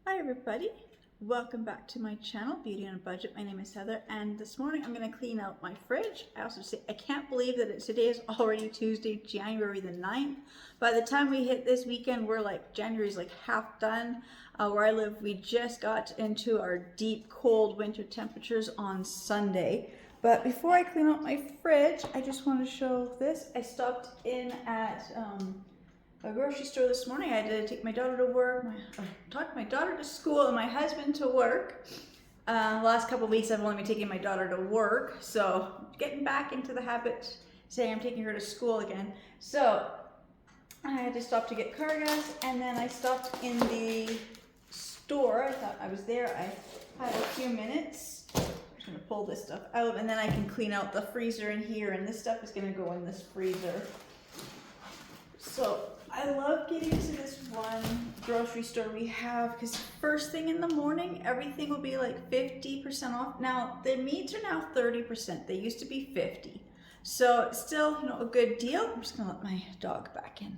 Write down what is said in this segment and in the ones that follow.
Hi everybody, welcome back to my channel, Beauty on a Budget. My name is Heather, and this morning I'm going to clean out my fridge. I can't believe that today is already Tuesday, January the 9th. By the time we hit this weekend, January's like half done. Where I live, we just got into our deep cold winter temperatures on Sunday. But before I clean out my fridge, I just want to show this. I stopped in at a grocery store this morning. I had to take my daughter to work, talk my daughter to school, and my husband to work. The last couple of weeks I've only been taking my daughter to work, so getting back into the habit, saying I'm taking her to school again. So I had to stop to get car gas, and then I stopped in the store. I thought I was there. I had a few minutes. I'm just gonna pull this stuff out, and then I can clean out the freezer in here, and this stuff is gonna go in this freezer. So I love getting to this one grocery store we have because first thing in the morning, everything will be like 50% off. Now, the meats are now 30%. They used to be 50. So it's still, a good deal. I'm just gonna let my dog back in.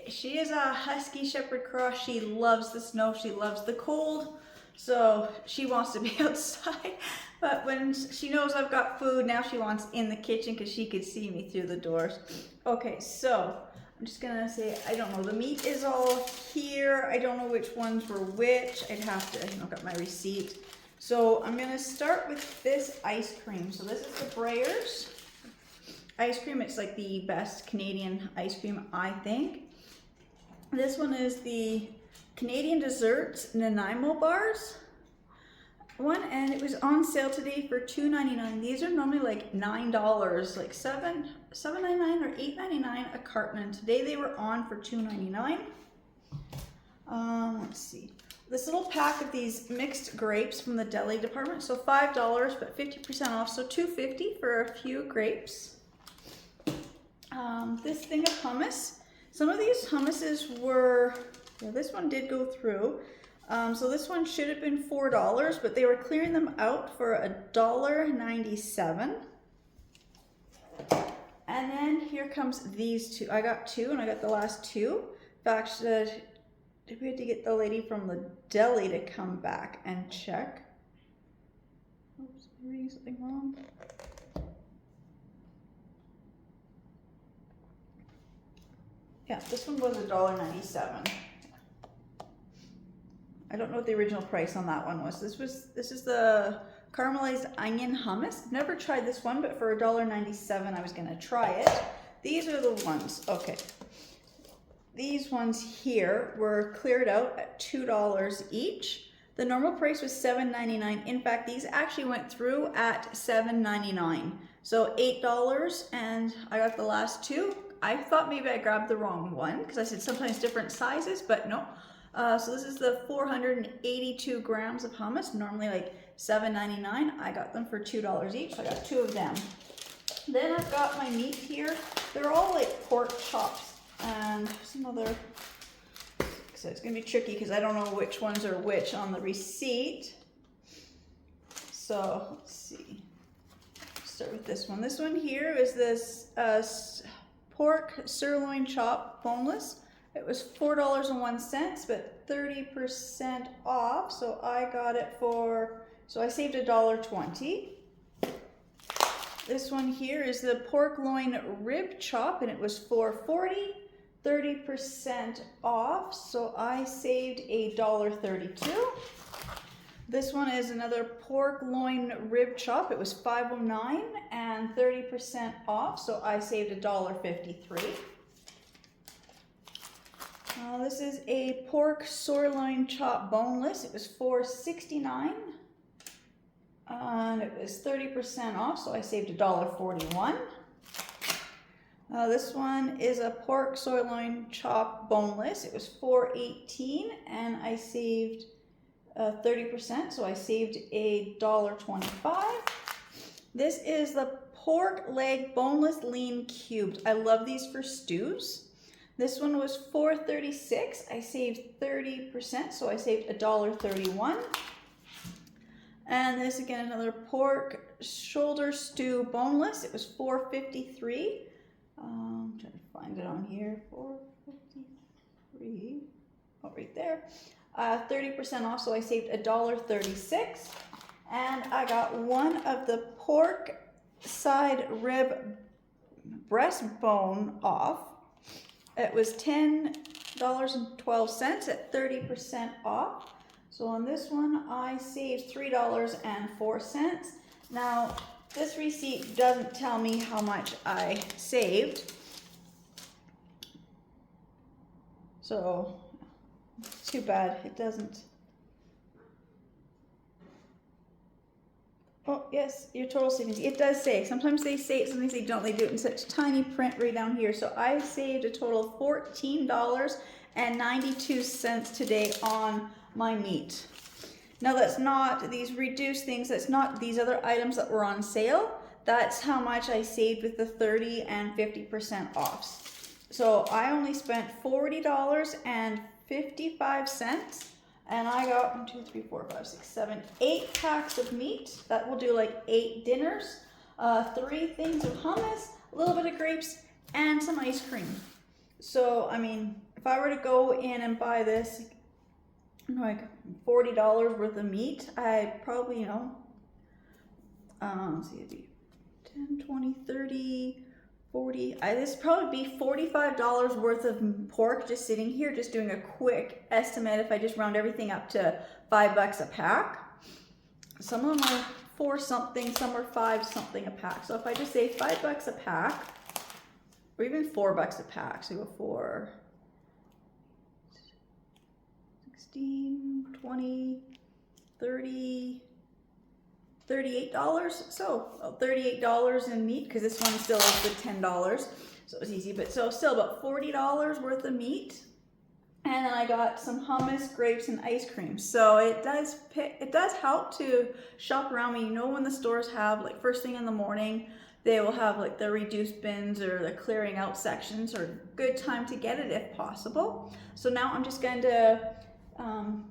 She is a Husky Shepherd Cross. She loves the snow. She loves the cold. So she wants to be outside. But when she knows I've got food, now she wants in the kitchen because she could see me through the doors. Okay, so I'm just gonna say, I don't know, the meat is all here. I don't know which ones were which. I'd have to, got my receipt. So I'm gonna start with this ice cream. So this is the Breyers ice cream. It's like the best Canadian ice cream, I think. This one is the Canadian Desserts Nanaimo bars one, and it was on sale today for $2.99. These are normally like $9, like $7.99 or $8.99 a carton, and today they were on for $2.99. Let's see. This little pack of these mixed grapes from the deli department, so $5 but 50% off, so $2.50 for a few grapes. This thing of hummus. Some of these hummuses were, this one did go through. So this one should have been $4, but they were clearing them out for $1.97. And then here comes these two. I got two, and I got the last two. In fact, we had to get the lady from the deli to come back and check. Oops, I'm reading something wrong. Yeah, this one was $1.97. I don't know what the original price on that one was. This is the caramelized onion hummus. I've never tried this one, but for $1.97 I was gonna try it. These are the ones, okay. These ones here were cleared out at $2 each. The normal price was $7.99. In fact, these actually went through at $7.99. So $8, and I got the last two. I thought maybe I grabbed the wrong one because I said sometimes different sizes, but no. So this is the 482 grams of hummus, normally like $7.99. I got them for $2 each, so I got two of them. Then I've got my meat here. They're all like pork chops and some other, so it's gonna be tricky because I don't know which ones are which on the receipt. So let's see, start with this one. This one here is this pork sirloin chop, boneless. It was $4.01, but 30% off, so I got it so I saved $1.20. This one here is the pork loin rib chop, and it was $4.40, 30% off, so I saved $1.32. This one is another pork loin rib chop. It was $5.09 and 30% off, so I saved $1.53. This is a pork sirloin chop boneless. It was $4.69 and it was 30% off, so I saved $1.41. This one is a pork sirloin chop boneless. It was $4.18 and I saved 30%, so I saved $1.25. This is the pork leg boneless lean cubed. I love these for stews. This one was $4.36. I saved 30%, so I saved $1.31. And this again, another pork shoulder stew boneless. It was $4.53. I'm trying to find it on here. $4.53. Oh, right there. 30% off, so I saved $1.36. And I got one of the pork side rib breastbone off. It was $10.12 at 30% off. So on this one, I saved $3.04. Now, this receipt doesn't tell me how much I saved. So, too bad it doesn't. Oh, yes, your total savings. It does say. Sometimes they say it, sometimes they don't. They do it in such tiny print right down here. So I saved a total of $14.92 today on my meat. Now that's not these reduced things. That's not these other items that were on sale. That's how much I saved with the 30 and 50% offs. So I only spent $40.55. And I got 1, 2, 3, 4, 5, 6, 7, 8 packs of meat. That will do like 8 dinners, 3 things of hummus, a little bit of grapes, and some ice cream. So, I mean, if I were to go in and buy this, like $40 worth of meat, I'd probably, let's see, it'd be 10, 20, 30, 40, this would probably be $45 worth of pork just sitting here, just doing a quick estimate if I just round everything up to $5 a pack. Some of them are 4 something, some are 5 something a pack. So if I just say $5 a pack, or even $4 a pack, so go for 16, 20, 30, $38. So $38 in meat, because this one still is the $10. So it was easy, but so still about $40 worth of meat. And then I got some hummus, grapes, and ice cream. So it does help to shop around when when the stores have, like, first thing in the morning, they will have like the reduced bins or the clearing out sections, or good time to get it if possible. So now I'm just going to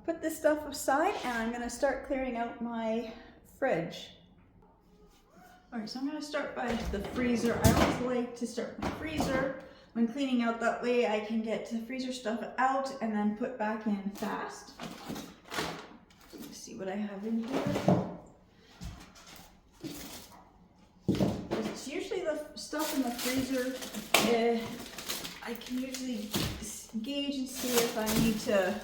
put this stuff aside, and I'm going to start clearing out my fridge. All right, so I'm going to start by the freezer. I always like to start my freezer when cleaning out, that way I can get the freezer stuff out and then put back in fast. Let's see what I have in here. It's usually the stuff in the freezer, I can usually gauge and see if I need to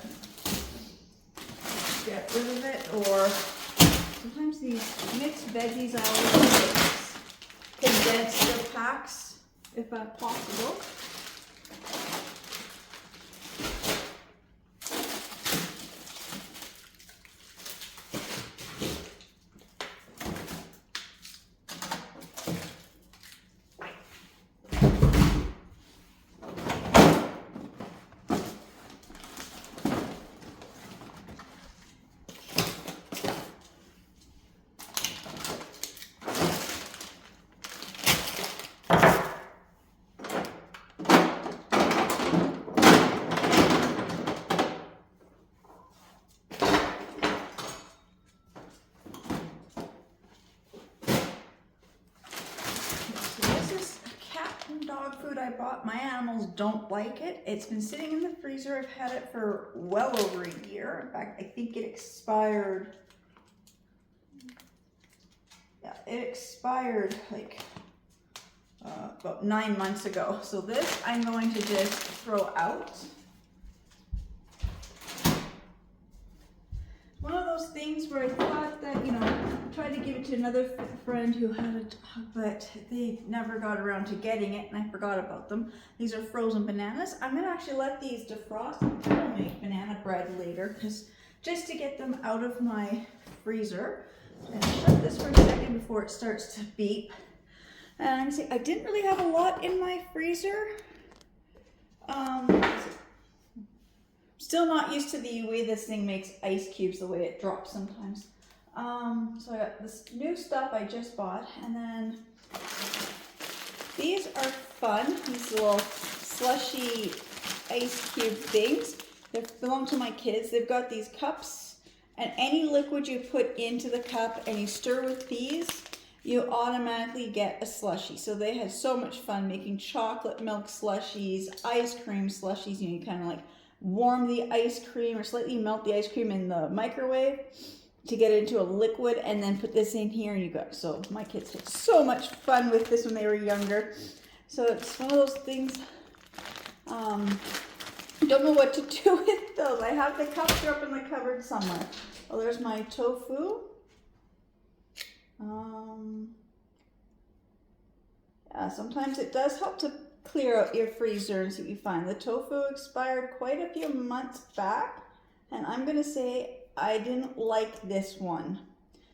get rid of it, or sometimes these mixed veggies I always condense the packs if possible. Dog food I bought. My animals don't like it. It's been sitting in the freezer. I've had it for well over a year. In fact, I think it expired. Yeah, it expired like about 9 months ago. So this I'm going to just throw out. One of those things where I thought that, tried to give it to another friend who had a dog, but they never got around to getting it, and I forgot about them. These are frozen bananas. I'm going to actually let these defrost. I'll make banana bread later, just to get them out of my freezer. And shut this for a second before it starts to beep. And I'm going to say, I didn't really have a lot in my freezer. Still not used to the way this thing makes ice cubes, the way it drops sometimes. So I got this new stuff I just bought, and then these are fun, these little slushy ice cube things. They belong to my kids. They've got these cups, and any liquid you put into the cup and you stir with these, you automatically get a slushie. So they had so much fun making chocolate milk slushies, ice cream slushies, you kind of like warm the ice cream or slightly melt the ice cream in the microwave to get it into a liquid, and then put this in here and you got, so my kids had so much fun with this when they were younger. So it's one of those things, don't know what to do with those. I have the cups, they're up in the cupboard somewhere. Oh, there's my tofu. Yeah, sometimes it does help to clear out your freezer and see what you find. The tofu expired quite a few months back, and I'm gonna say I didn't like this one.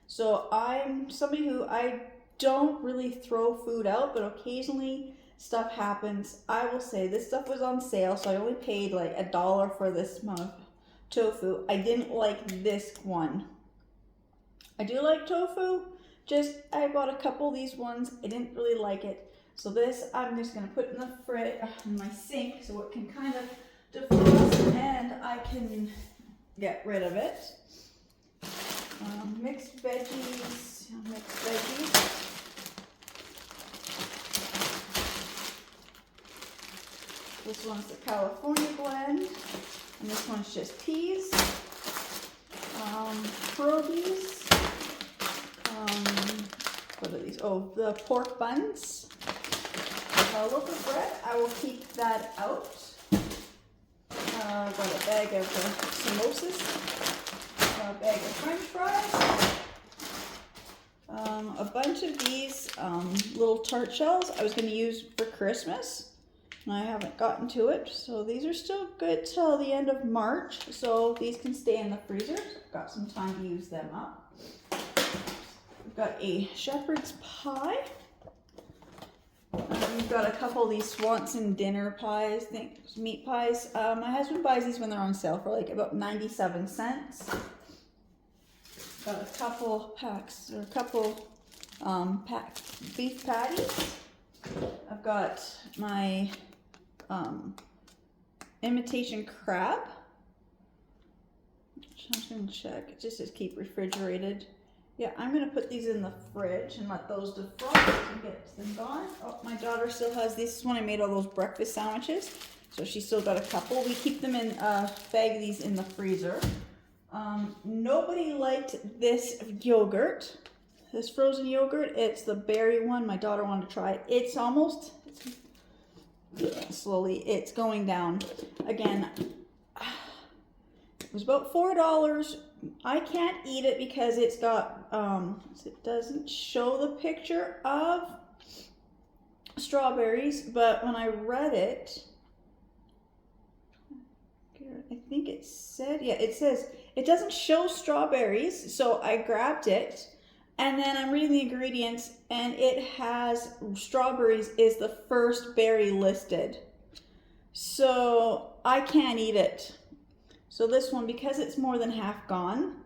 So I'm somebody who, I don't really throw food out, but occasionally stuff happens. I will say this stuff was on sale, so I only paid like $1 for this amount of tofu. I didn't like this one. I do like tofu, just I bought a couple of these ones. I didn't really like it. So this I'm just gonna put in the fridge, in my sink, so it can kind of defrost and I can get rid of it. Mixed veggies. This one's the California blend, and this one's just peas. Pierogies. What are these? Oh, the pork buns. Loaf of bread, I will keep that out. Got a bag of samosas, a bag of french fries, a bunch of these little tart shells I was going to use for Christmas, and I haven't gotten to it, so these are still good till the end of March, so these can stay in the freezer. I've got some time to use them up. I've got a shepherd's pie. We've got a couple of these Swanson dinner pies, meat pies. My husband buys these when they're on sale for like about 97 cents. Got a couple packs, or a couple beef patties. I've got my imitation crab. I'm just gonna check. It just says keep refrigerated. Yeah, I'm gonna put these in the fridge and let those defrost and get them gone. Oh, my daughter still has this. This is when I made all those breakfast sandwiches. So she's still got a couple. We keep them in a bag of these in the freezer. Nobody liked this yogurt, this frozen yogurt. It's the berry one. My daughter wanted to try it. It's almost, slowly, it's going down. Again, it was about $4. I can't eat it because it's got, it doesn't show the picture of strawberries, but when I read it, I think it said, yeah, it says, it doesn't show strawberries, so I grabbed it, and then I'm reading the ingredients, and it has strawberries is the first berry listed. So I can't eat it. So this one, because it's more than half gone,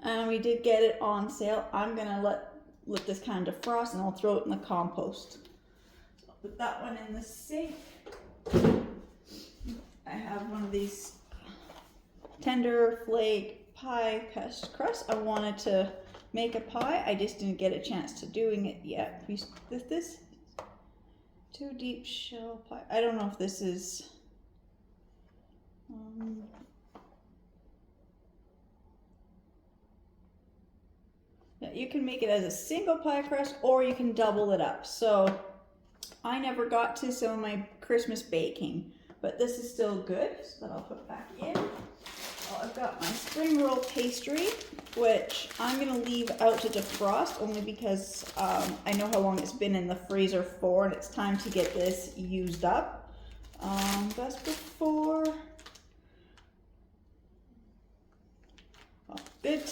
and we did get it on sale, I'm gonna let this kind of defrost, and I'll throw it in the compost. So I'll put that one in the sink. I have one of these tender flake pie crust. I wanted to make a pie. I just didn't get a chance to doing it yet. This too deep shell pie. I don't know if this is. Yeah, you can make it as a single pie crust or you can double it up. So I never got to some of my Christmas baking, but this is still good, so that I'll put back in. Well, I've got my spring roll pastry, which I'm gonna leave out to defrost only because I know how long it's been in the freezer for, and it's time to get this used up. Best before. Good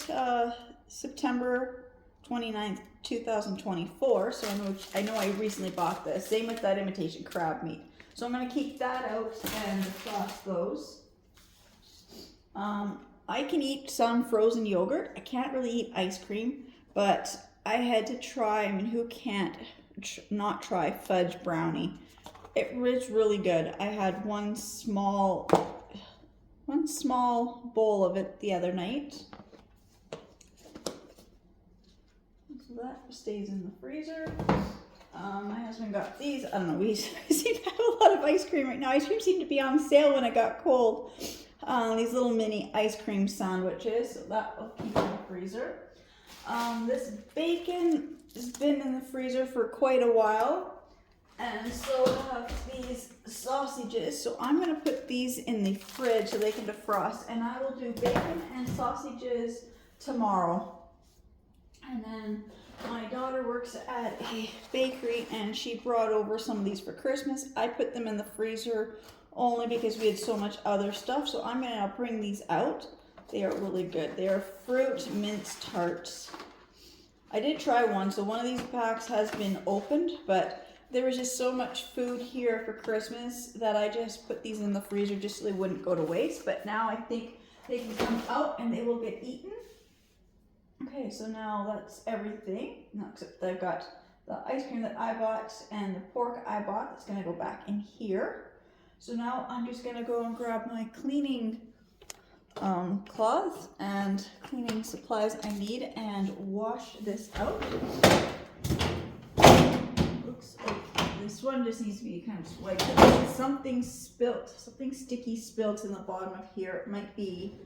September 29th, 2024. So I know I recently bought this. Same with that imitation crab meat. So I'm going to keep that out and defrost those. I can eat some frozen yogurt. I can't really eat ice cream, but I had to try. I mean, who can't not try fudge brownie? It was really good. I had one small bowl of it the other night. So that stays in the freezer. My husband got these. I don't know, we seem to have a lot of ice cream right now. Ice cream seemed to be on sale when it got cold. These little mini ice cream sandwiches, so that will keep in the freezer. This bacon has been in the freezer for quite a while. And so I have these sausages. So I'm going to put these in the fridge so they can defrost. And I will do bacon and sausages tomorrow. And then my daughter works at a bakery and she brought over some of these for Christmas. I put them in the freezer only because we had so much other stuff. So I'm going to bring these out. They are really good. They are fruit mince tarts. I did try one. So one of these packs has been opened, but there was just so much food here for Christmas that I just put these in the freezer just so they wouldn't go to waste. But now I think they can come out and they will get eaten. Okay, so now that's everything. No, except I've got the ice cream that I bought and the pork I bought that's going to go back in here. So now I'm just going to go and grab my cleaning cloths and cleaning supplies I need and wash this out. Looks like this one just needs to be kind of swiped. Something spilt, something sticky spilt in the bottom of here. It might be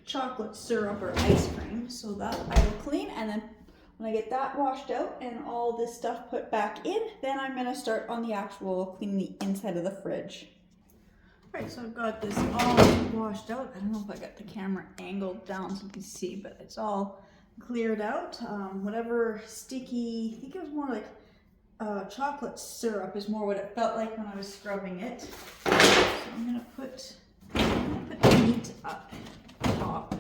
chocolate syrup or ice cream. So that I will clean, and then when I get that washed out and all this stuff put back in, then I'm going to start on the actual cleaning the inside of the fridge. Alright, so I've got this all washed out. I don't know if I got the camera angled down so you can see, but it's all cleared out. Whatever sticky, I think it was more like chocolate syrup is more what it felt like when I was scrubbing it. So I'm gonna put the meat up top.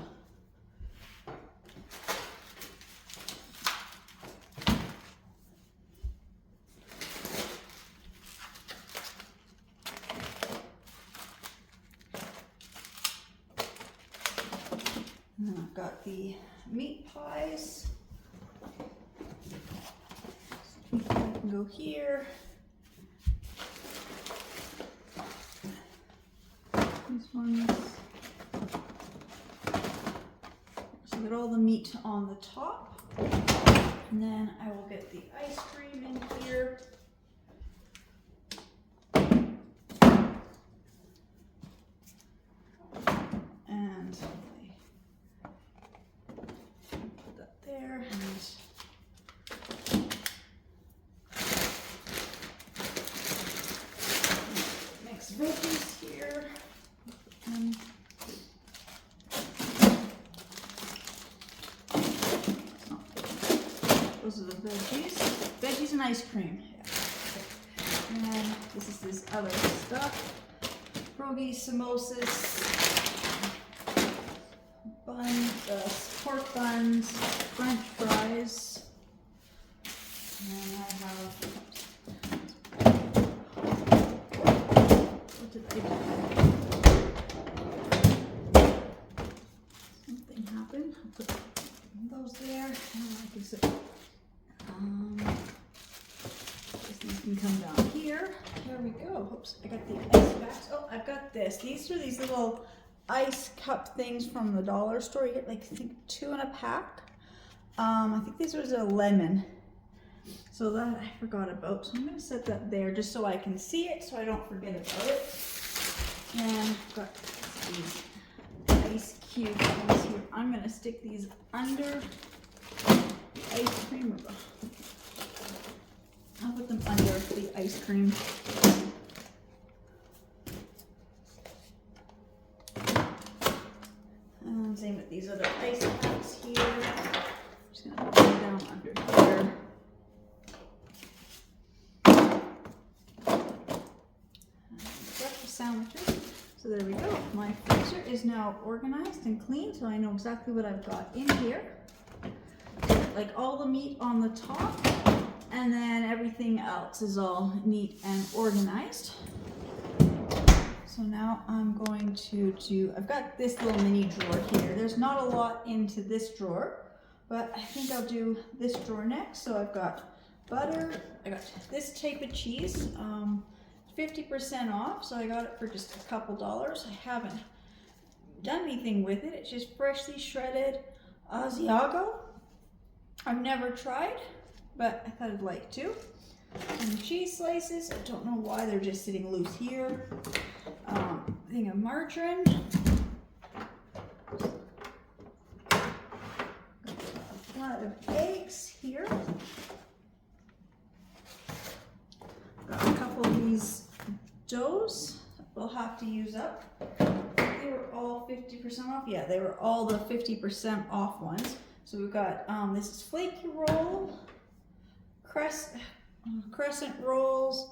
And then I've got the meat pies. Meat pie can go here. These ones. So I got all the meat on the top. And then I will get the ice cream in here. And put that there. And mix veggies here. Those are the veggies. Veggies and ice cream. Yeah. And then this is this other stuff. Pierogies, samosas, buns, pork buns, French fries. And I have, what did I do? Something happened. I'll put those there. And like I said, these can come down here. There we go. Oops, I got the ice packs. Oh, I've got this. These are these little ice cup things from the dollar store. You get like, I think 2 in a pack. I think these was a lemon. So that I forgot about. So I'm going to set that there just so I can see it so I don't forget about it. And I've got these ice cube things here. I'm going to stick these under the ice cream. I'll put them under the ice cream. And same with these other ice packs here. I'm just going to put them down under here. Breakfast sandwiches. So there we go. My freezer is now organized and clean, so I know exactly what I've got in here. Like all the meat on the top. And then everything else is all neat and organized. So now I'm going to do, I've got this little mini drawer here. There's not a lot into this drawer, but I think I'll do this drawer next. So I've got butter, I got this type of cheese, 50% off. So I got it for just a couple dollars. I haven't done anything with it. It's just freshly shredded Asiago. I've never tried, but I thought I'd like to. Some cheese slices. I don't know why they're just sitting loose here. Thing of margarine. A lot of eggs here. Got a couple of these doughs that we'll have to use up. They were all 50% off. Yeah, they were all the 50% off ones. So we've got this is flaky roll, crescent rolls,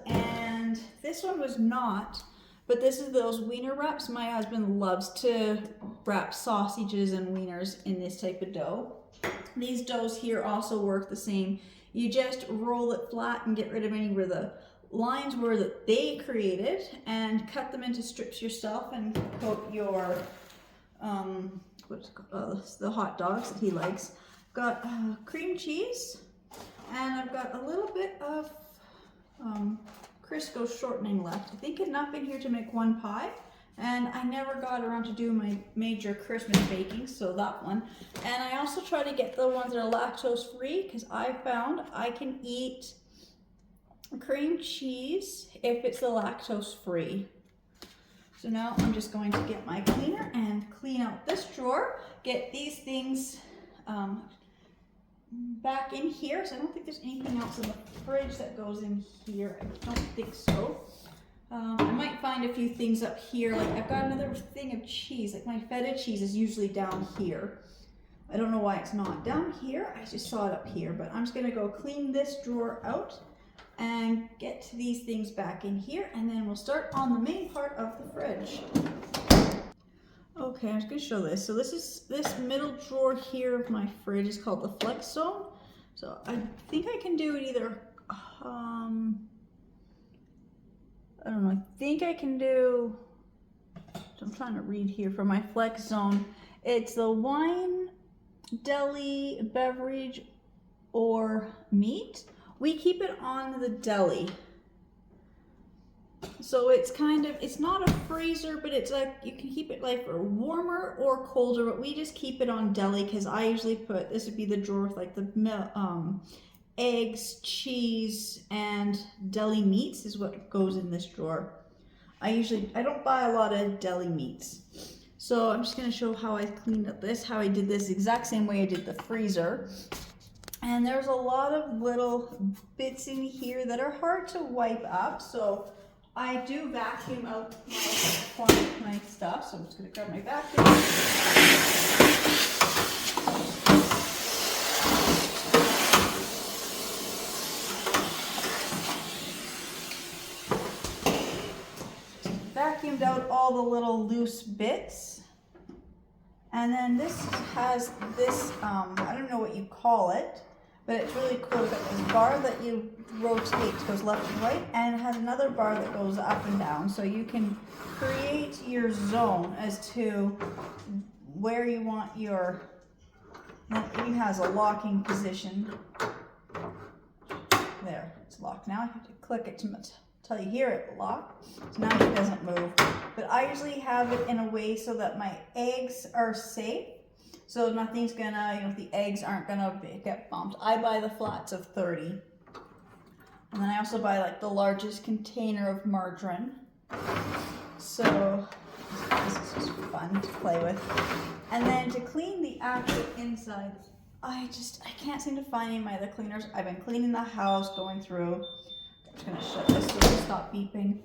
and this one was not, but this is those wiener wraps. My husband loves to wrap sausages and wieners in this type of dough. These doughs here also work the same. You just roll it flat and get rid of any where the lines were that they created, and cut them into strips yourself, and coat your the hot dogs that he likes. Got cream cheese, and I've got a little bit of Crisco shortening left. I think enough in here to make one pie, and I never got around to do my major Christmas baking, so that one. And I also try to get the ones that are lactose free, because I found I can eat cream cheese if it's the lactose free. So now I'm just going to get my cleaner and clean out this drawer, get these things back in here. So I don't think there's anything else in the fridge that goes in here. I don't think so. I might find a few things up here. Like I've got another thing of cheese. Like my feta cheese is usually down here. I don't know why it's not down here. I just saw it up here, but I'm just gonna go clean this drawer out and get these things back in here, and then we'll start on the main part of the fridge. Okay, I'm just gonna show this. So this middle drawer here of my fridge is called the Flex Zone. So I think I can do it either, I don't know, I think I can do, so I'm trying to read here for my Flex Zone. It's the wine, deli, beverage, or meat. We keep it on the deli. So it's kind of, it's not a freezer, but it's like, you can keep it like for warmer or colder, but we just keep it on deli, because I usually put, this would be the drawer with like the eggs, cheese, and deli meats is what goes in this drawer. I don't buy a lot of deli meats. So I'm just gonna show how I cleaned up this, how I did this exact same way I did the freezer. And there's a lot of little bits in here that are hard to wipe up, so I do vacuum out my stuff. So I'm just going to grab my vacuum. Vacuumed out all the little loose bits. And then this has this, I don't know what you call it, but it's really cool. It's got this bar that you rotate, goes left and right, and it has another bar that goes up and down. So you can create your zone as to where you want your, it even has a locking position. There, it's locked. Now I have to click it to till you hear it lock. So now it doesn't move. But I usually have it in a way so that my eggs are safe. So nothing's gonna, the eggs aren't gonna get bumped. I buy the flats of 30. And then I also buy like the largest container of margarine. So this is just fun to play with. And then to clean the actual inside, I can't seem to find any of my other cleaners. I've been cleaning the house, going through. I'm just gonna shut this so it'll stop beeping.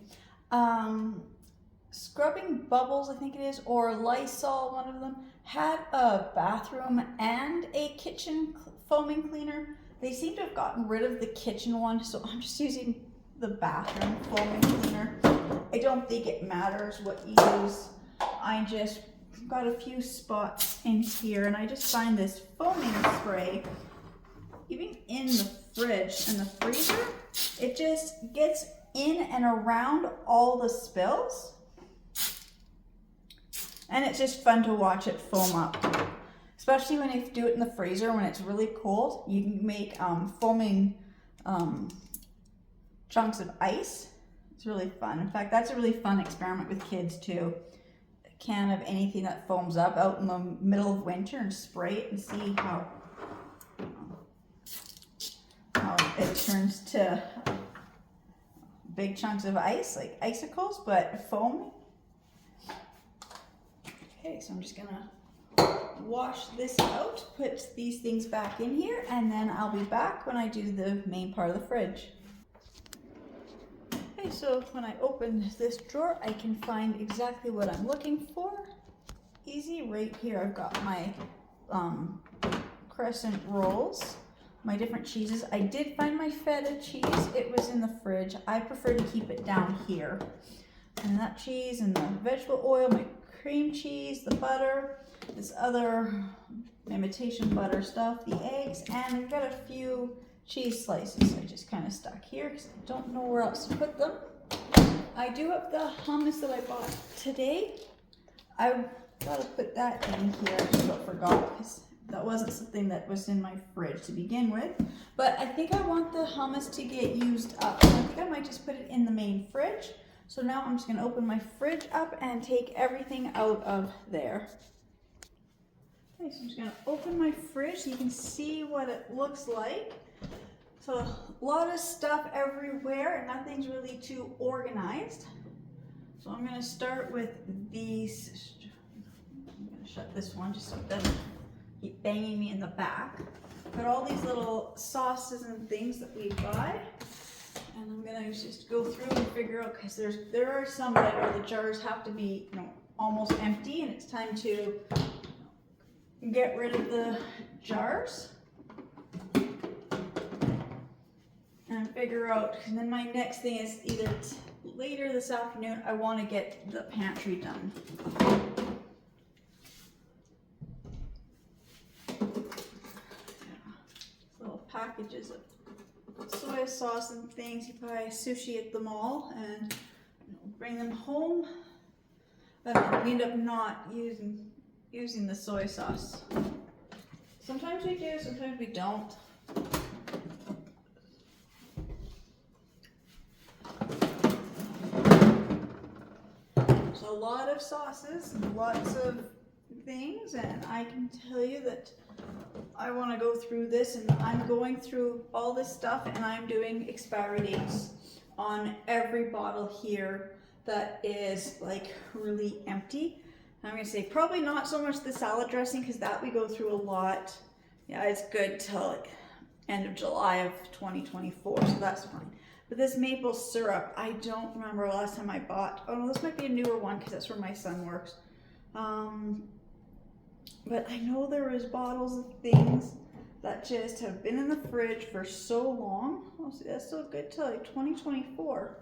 Scrubbing Bubbles, I think it is, or Lysol, one of them, had a bathroom and a kitchen foaming cleaner. They seem to have gotten rid of the kitchen one, so I'm just using the bathroom foaming cleaner. I don't think it matters what you use. I just got a few spots in here, and I just find this foaming spray, even in the fridge and the freezer, it just gets in and around all the spills. And it's just fun to watch it foam up. Especially when you do it in the freezer when it's really cold. You can make foaming chunks of ice. It's really fun. In fact, that's a really fun experiment with kids too. A can of anything that foams up out in the middle of winter and spray it and see how it turns to big chunks of ice, like icicles, but foam. Okay, so I'm just gonna wash this out, put these things back in here, and then I'll be back when I do the main part of the fridge. Okay, so when I open this drawer, I can find exactly what I'm looking for. Easy, right here I've got my crescent rolls, my different cheeses. I did find my feta cheese, it was in the fridge. I prefer to keep it down here. And that cheese and the vegetable oil, my cream cheese, the butter, this other imitation butter stuff, the eggs, and I've got a few cheese slices I just kind of stuck here because I don't know where else to put them. I do have the hummus that I bought today. I gotta put that in here. I just about forgot because that wasn't something that was in my fridge to begin with. But I think I want the hummus to get used up. I think I might just put it in the main fridge. So now I'm just gonna open my fridge up and take everything out of there. Okay, so I'm just gonna open my fridge so you can see what it looks like. So a lot of stuff everywhere and nothing's really too organized. So I'm gonna start with these. I'm gonna shut this one just so it doesn't keep banging me in the back. Got all these little sauces and things that we buy. And I'm gonna just go through and figure out, because there are some that I know the jars have to be, almost empty, and it's time to get rid of the jars and figure out. And then my next thing is either later this afternoon, I want to get the pantry done. Little packages of soy sauce and things. You buy sushi at the mall and bring them home, but we end up not using the soy sauce. Sometimes we do, sometimes we don't. So a lot of sauces, lots of things, and I can tell you that I want to go through this, and I'm going through all this stuff, and I'm doing expiry dates on every bottle here that is like really empty. I'm going to say probably not so much the salad dressing, because that we go through a lot. Yeah, it's good till like end of July of 2024, so that's fine. But this maple syrup, I don't remember last time I bought. Oh no, this might be a newer one because that's where my son works. But I know there is bottles of things that just have been in the fridge for so long. Oh, see, that's still good till like 2024.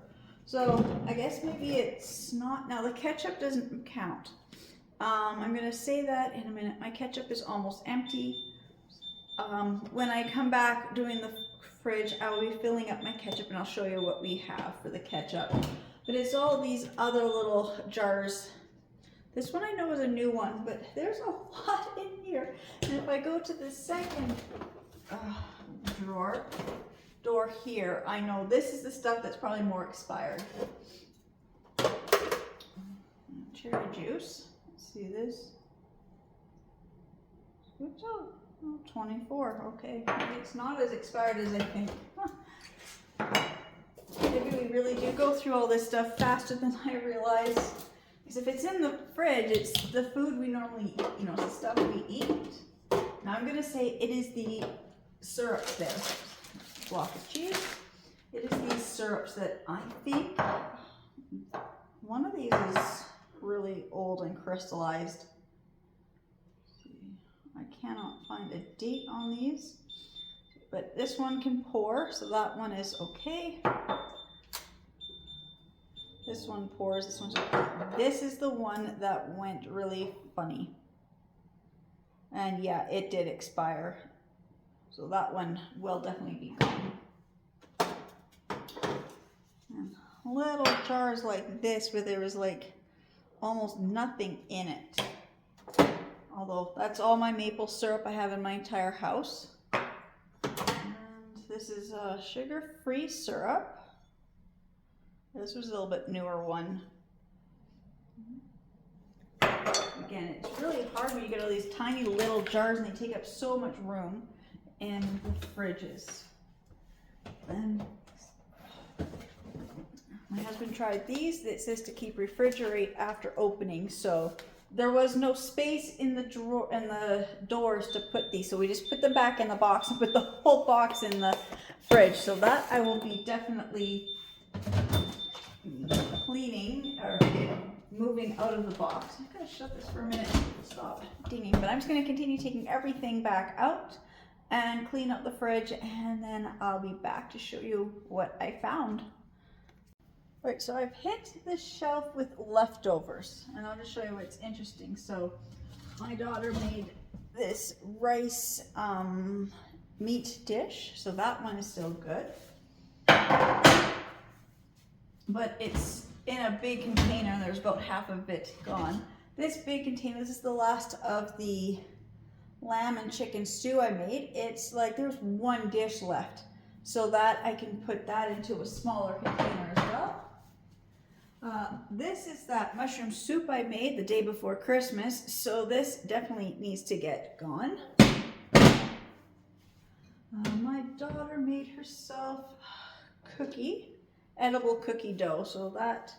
So I guess maybe it's not. Now the ketchup doesn't count. I'm gonna say that in a minute. My ketchup is almost empty. When I come back doing the fridge, I will be filling up my ketchup, and I'll show you what we have for the ketchup. But it's all these other little jars. This one I know is a new one, but there's a lot in here. And if I go to the second door here, I know this is the stuff that's probably more expired. Cherry juice. Let's see this. Oops, oh, 24. Okay, maybe it's not as expired as I think. Huh. Maybe we really do go through all this stuff faster than I realize. Because if it's in the fridge, it's the food we normally eat, the stuff we eat. Now I'm going to say it is the syrups there. Block of cheese. It is these syrups that I think, one of these is really old and crystallized. I cannot find a date on these, but this one can pour, so that one is okay. This one pours, this one's okay. This is the one that went really funny. And yeah, it did expire. So that one will definitely be gone. And little jars like this where there was like almost nothing in it. Although that's all my maple syrup I have in my entire house. And this is a sugar-free syrup. This was a little bit newer one. Again, it's really hard when you get all these tiny little jars and they take up so much room in the fridges. Then my husband tried these. It says to keep refrigerate after opening, so there was no space in the drawer and the doors to put these, so we just put them back in the box and put the whole box in the fridge. So that I will be definitely cleaning or moving out of the box. I'm gonna shut this for a minute. Stop dinging. But I'm just gonna continue taking everything back out and clean up the fridge, and then I'll be back to show you what I found. Right, so I've hit the shelf with leftovers, and I'll just show you what's interesting. So my daughter made this rice meat dish, so that one is still good. But it's in a big container, there's about half of it gone. This big container, this is the last of the lamb and chicken stew I made. It's like there's one dish left, so that I can put that into a smaller container as well. This is that mushroom soup I made the day before Christmas, so this definitely needs to get gone. My daughter made herself edible cookie dough, so that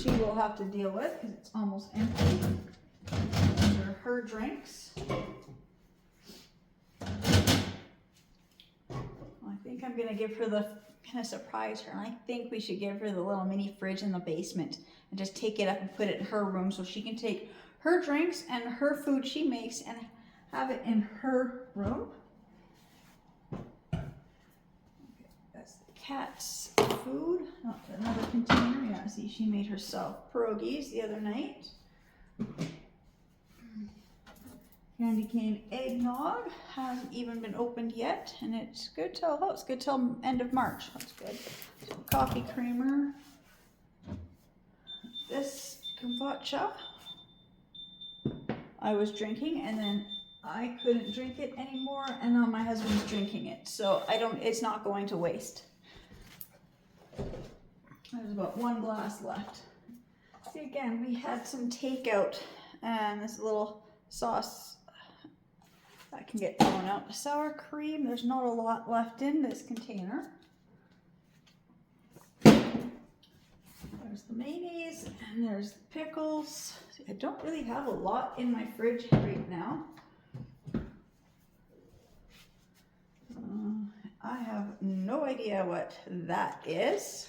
she will have to deal with because it's almost empty. These are her drinks. I think I'm gonna give her kind of surprise her. I think we should give her the little mini fridge in the basement and just take it up and put it in her room so she can take her drinks and her food she makes and have it in her room. Okay, that's the cat's food. Oh, another container. Yeah, see, she made herself pierogies the other night. Candy cane eggnog hasn't even been opened yet, and it's good till end of March. That's good. So coffee creamer. This kombucha I was drinking, and then I couldn't drink it anymore, and now my husband's drinking it. So it's not going to waste. There's about one glass left. See, again, we had some takeout, and this little sauce that can get thrown out. Sour cream, there's not a lot left in this container. There's the mayonnaise, and there's the pickles. See, I don't really have a lot in my fridge right now. I have no idea what that is.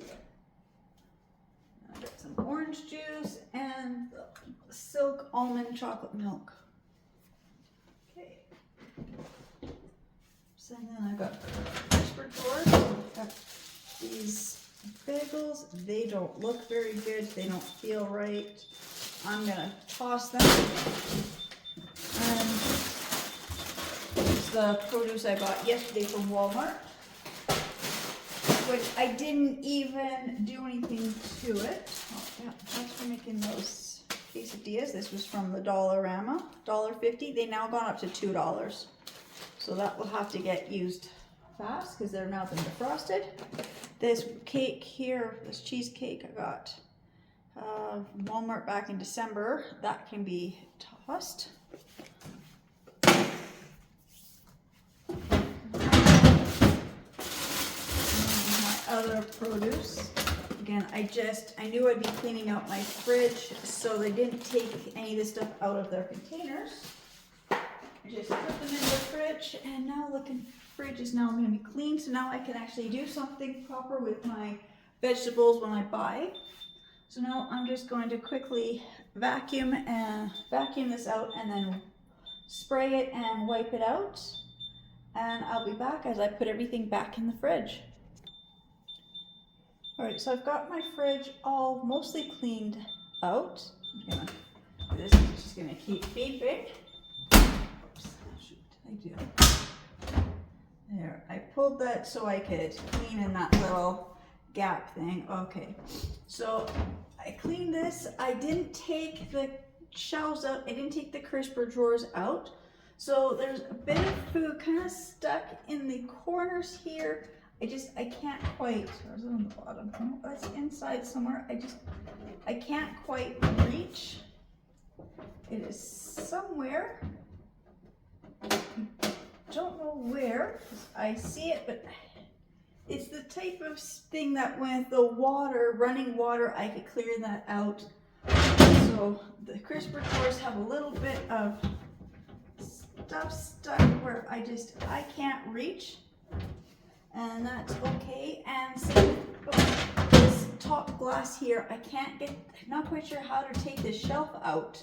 I got some orange juice and Silk almond chocolate milk. Okay. So then I've got crisper drawers. I've got these bagels. They don't look very good. They don't feel right. I'm gonna toss them. And it's the produce I bought yesterday from Walmart, which I didn't even do anything to it. Oh, yeah, thanks for making those quesadillas. This was from the Dollarama, $1.50. They now gone up to $2. So that will have to get used fast because they're now been defrosted. This cake here, this cheesecake I got from Walmart back in December, that can be tossed. Other produce. Again, I knew I'd be cleaning out my fridge, so they didn't take any of this stuff out of their containers. I just put them in the fridge, and now the fridge is now going to be clean, so now I can actually do something proper with my vegetables when I buy. So now I'm just going to quickly vacuum this out and then spray it and wipe it out, and I'll be back as I put everything back in the fridge. Alright, so I've got my fridge all mostly cleaned out. This is just going to keep beeping. Oops, shoot, I do. There, I pulled that so I could clean in that little gap thing. Okay, so I cleaned this. I didn't take the shelves out. I didn't take the crisper drawers out. So there's a bit of food kind of stuck in the corners here. I can't quite, or is it on the bottom? No, that's inside somewhere. I can't quite reach. It is somewhere. I don't know where. I see it, but it's the type of thing that with the water, running water, I could clear that out. So the crisper drawers have a little bit of stuff stuck where I can't reach, and that's okay. And same with this top glass here, I'm not quite sure how to take this shelf out.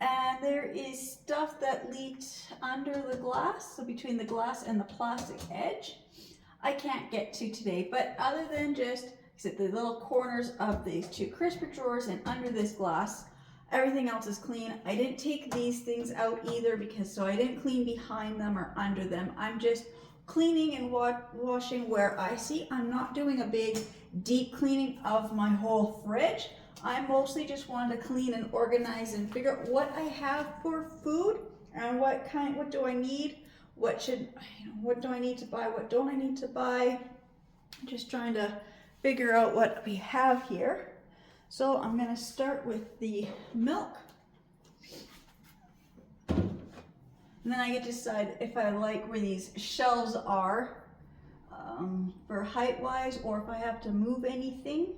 And there is stuff that leaked under the glass, so between the glass and the plastic edge, I can't get to today. But other than just the little corners of these two crisper drawers and under this glass, everything else is clean. I didn't take these things out either so I didn't clean behind them or under them. I'm just cleaning and washing where I see. I'm not doing a big deep cleaning of my whole fridge. I mostly just wanted to clean and organize and figure out what I have for food and what do I need, what do I need to buy, what don't I need to buy. I'm just trying to figure out what we have here. So I'm going to start with the milk. And then I get to decide if I like where these shelves are for height-wise, or if I have to move anything.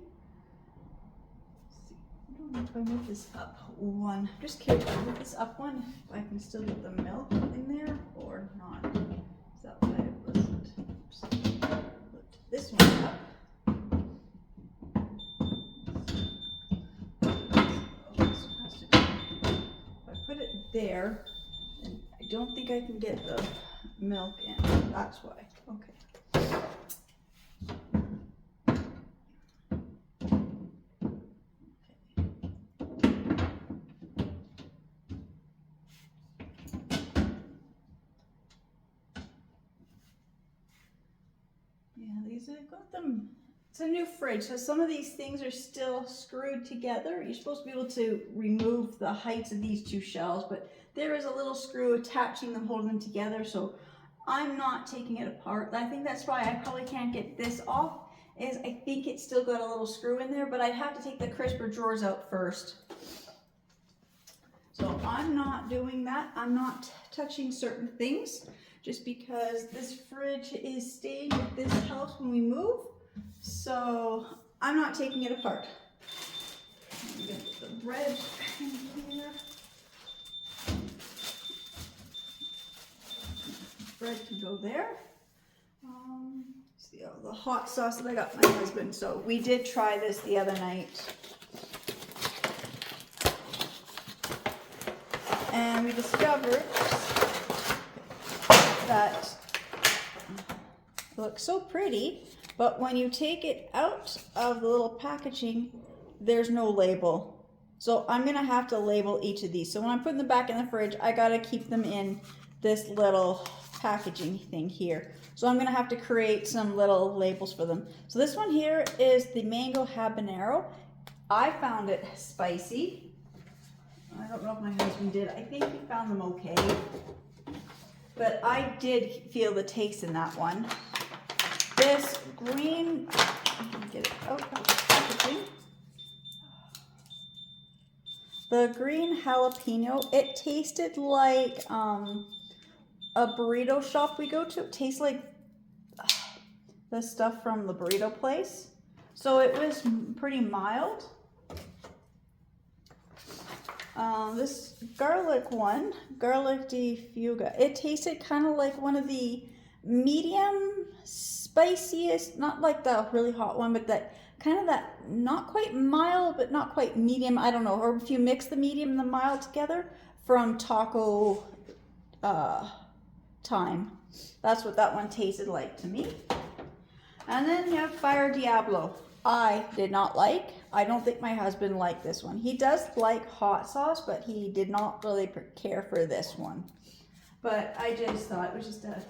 I don't know if I move this up one. I'm just curious if I move this up one, if I can still get the milk in there or not. Is that why it wasn't? Oops. Lift this one up. If I put it there, and I don't think I can get the milk in. That's why. Okay. I got them. It's a new fridge, so some of these things are still screwed together. You're supposed to be able to remove the heights of these two shelves, but there is a little screw attaching them, holding them together, so I'm not taking it apart. I think that's why I probably can't get this off, is I think it's still got a little screw in there, but I'd have to take the crisper drawers out first. So I'm not doing that. I'm not touching certain things, just because this fridge is staying with this house when we move. So I'm not taking it apart. I'm gonna put the bread in here. Bread can go there. See all the hot sauce that I got my husband. So we did try this the other night. And we discovered that it looks so pretty, but when you take it out of the little packaging, there's no label. So I'm gonna have to label each of these. So when I'm putting them back in the fridge, I gotta keep them in this little packaging thing here. So I'm gonna have to create some little labels for them. So this one here is the mango habanero. I found it spicy. I don't know if my husband did. I think he found them okay. But I did feel the taste in that one. This green, get it out of the packaging. The green jalapeno, it tasted like a burrito shop we go to. It tastes like the stuff from the burrito place. So it was pretty mild. This garlic one, garlic de fuga, it tasted kind of like one of the medium spiciest, not like the really hot one, but that kind of that not quite mild, but not quite medium, I don't know, or if you mix the medium and the mild together from Taco Time. That's what that one tasted like to me. And then you have Fire Diablo. I did not like. I don't think my husband liked this one. He does like hot sauce, but he did not really care for this one. But I just thought it was just a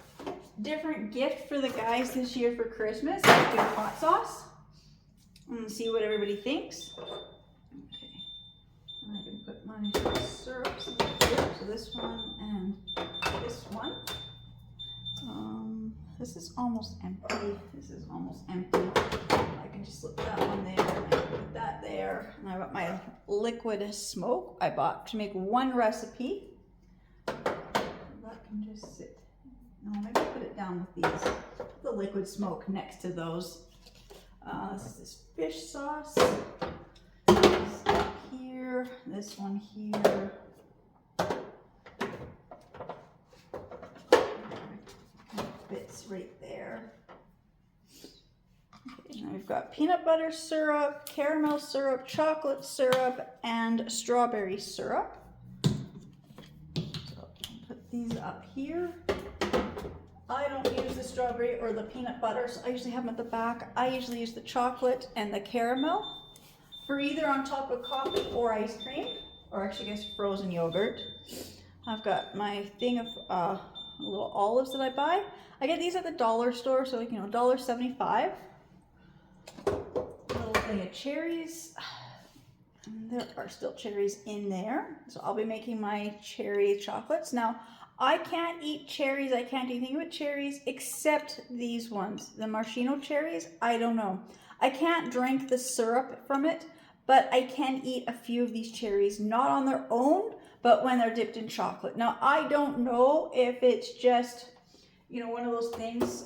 different gift for the guys this year for Christmas. Do hot sauce and see what everybody thinks. Okay, and I can put my syrups in here. So this one and this one. This is almost empty. This is almost empty. I can just slip that one there and I put that there. And I got my liquid smoke I bought to make one recipe. That can just sit. No, maybe put it down with these. The liquid smoke next to those. This is this fish sauce. Here, this one here. Bits right there. Okay, now we've got peanut butter syrup, caramel syrup, chocolate syrup, and strawberry syrup. So I'll put these up here. I don't use the strawberry or the peanut butter, so I usually have them at the back. I usually use the chocolate and the caramel for either on top of coffee or ice cream, or actually I guess frozen yogurt. I've got my thing of little olives that I buy. I get these at the dollar store, so like, you know, $1.75. Little thing of cherries. And there are still cherries in there, so I'll be making my cherry chocolates. Now, I can't eat cherries, I can't do anything with cherries except these ones. The maraschino cherries, I don't know. I can't drink the syrup from it, but I can eat a few of these cherries, not on their own, but when they're dipped in chocolate. Now, I don't know if it's just, you know, one of those things,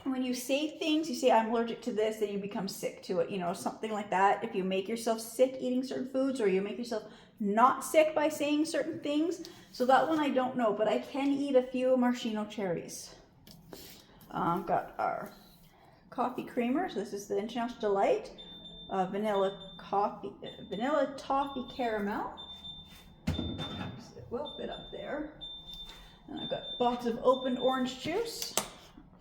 when you say things, you say, I'm allergic to this, then you become sick to it, you know, something like that. If you make yourself sick eating certain foods, or you make yourself not sick by saying certain things. So that one I don't know, but I can eat a few maraschino cherries. Got our coffee creamers. This is the International Delight vanilla toffee caramel. Just a little bit up there. And I've got a box of opened orange juice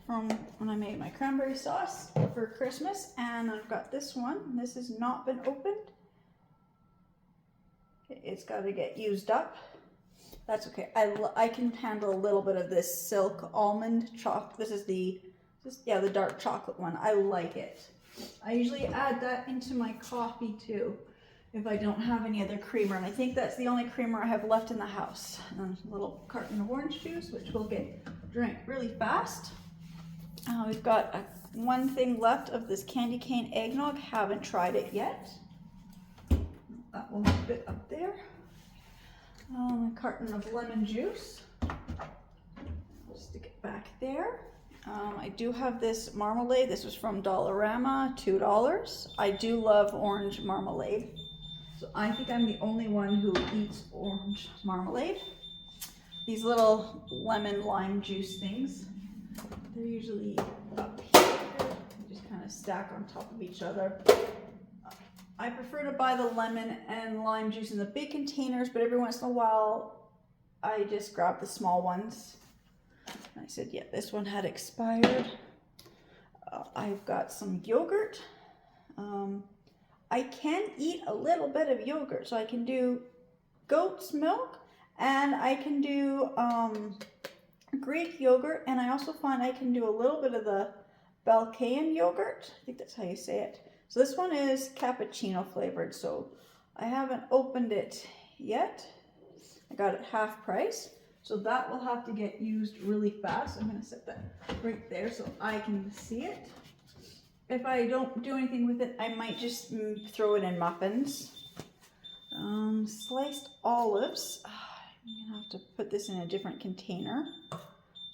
from when I made my cranberry sauce for Christmas. And I've got this one. This has not been opened. It's got to get used up. That's okay. I can handle a little bit of this silk almond chocolate. This is the dark chocolate one. I like it. I usually add that into my coffee too, if I don't have any other creamer. And I think that's the only creamer I have left in the house. And a little carton of orange juice, which will get drank really fast. We've got one thing left of this candy cane eggnog. Haven't tried it yet. That will fit up there. A carton of lemon juice. I'll stick it back there. I do have this marmalade. This was from Dollarama, $2. I do love orange marmalade. So I think I'm the only one who eats orange marmalade. These little lemon lime juice things, they're usually up here. They just kind of stack on top of each other. I prefer to buy the lemon and lime juice in the big containers, but every once in a while, I just grab the small ones. And I said, yeah, this one had expired. I've got some yogurt. I can eat a little bit of yogurt, so I can do goat's milk, and I can do Greek yogurt, and I also find I can do a little bit of the Balkan yogurt. I think that's how you say it. So this one is cappuccino flavored, so I haven't opened it yet. I got it half price, so that will have to get used really fast. I'm going to set that right there so I can see it. If I don't do anything with it, I might just throw it in muffins. Sliced olives. I'm going to have to put this in a different container.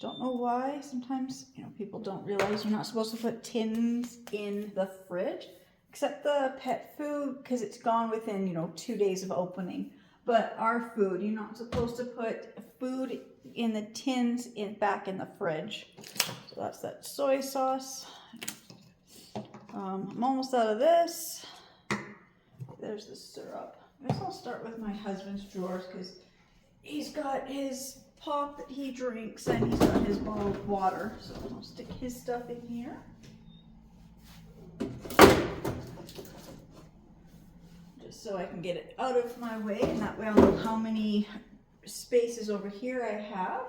Don't know why. Sometimes, you know, people don't realize you're not supposed to put tins in the fridge. Except the pet food, because it's gone within, you know, 2 days of opening. But our food, you're not supposed to put food in the tins back in the fridge. So that's that soy sauce. I'm almost out of this. There's the syrup. I guess I'll start with my husband's drawers because he's got his pop that he drinks and he's got his bottled water. So I'll stick his stuff in here. So I can get it out of my way, and that way I'll know how many spaces over here I have.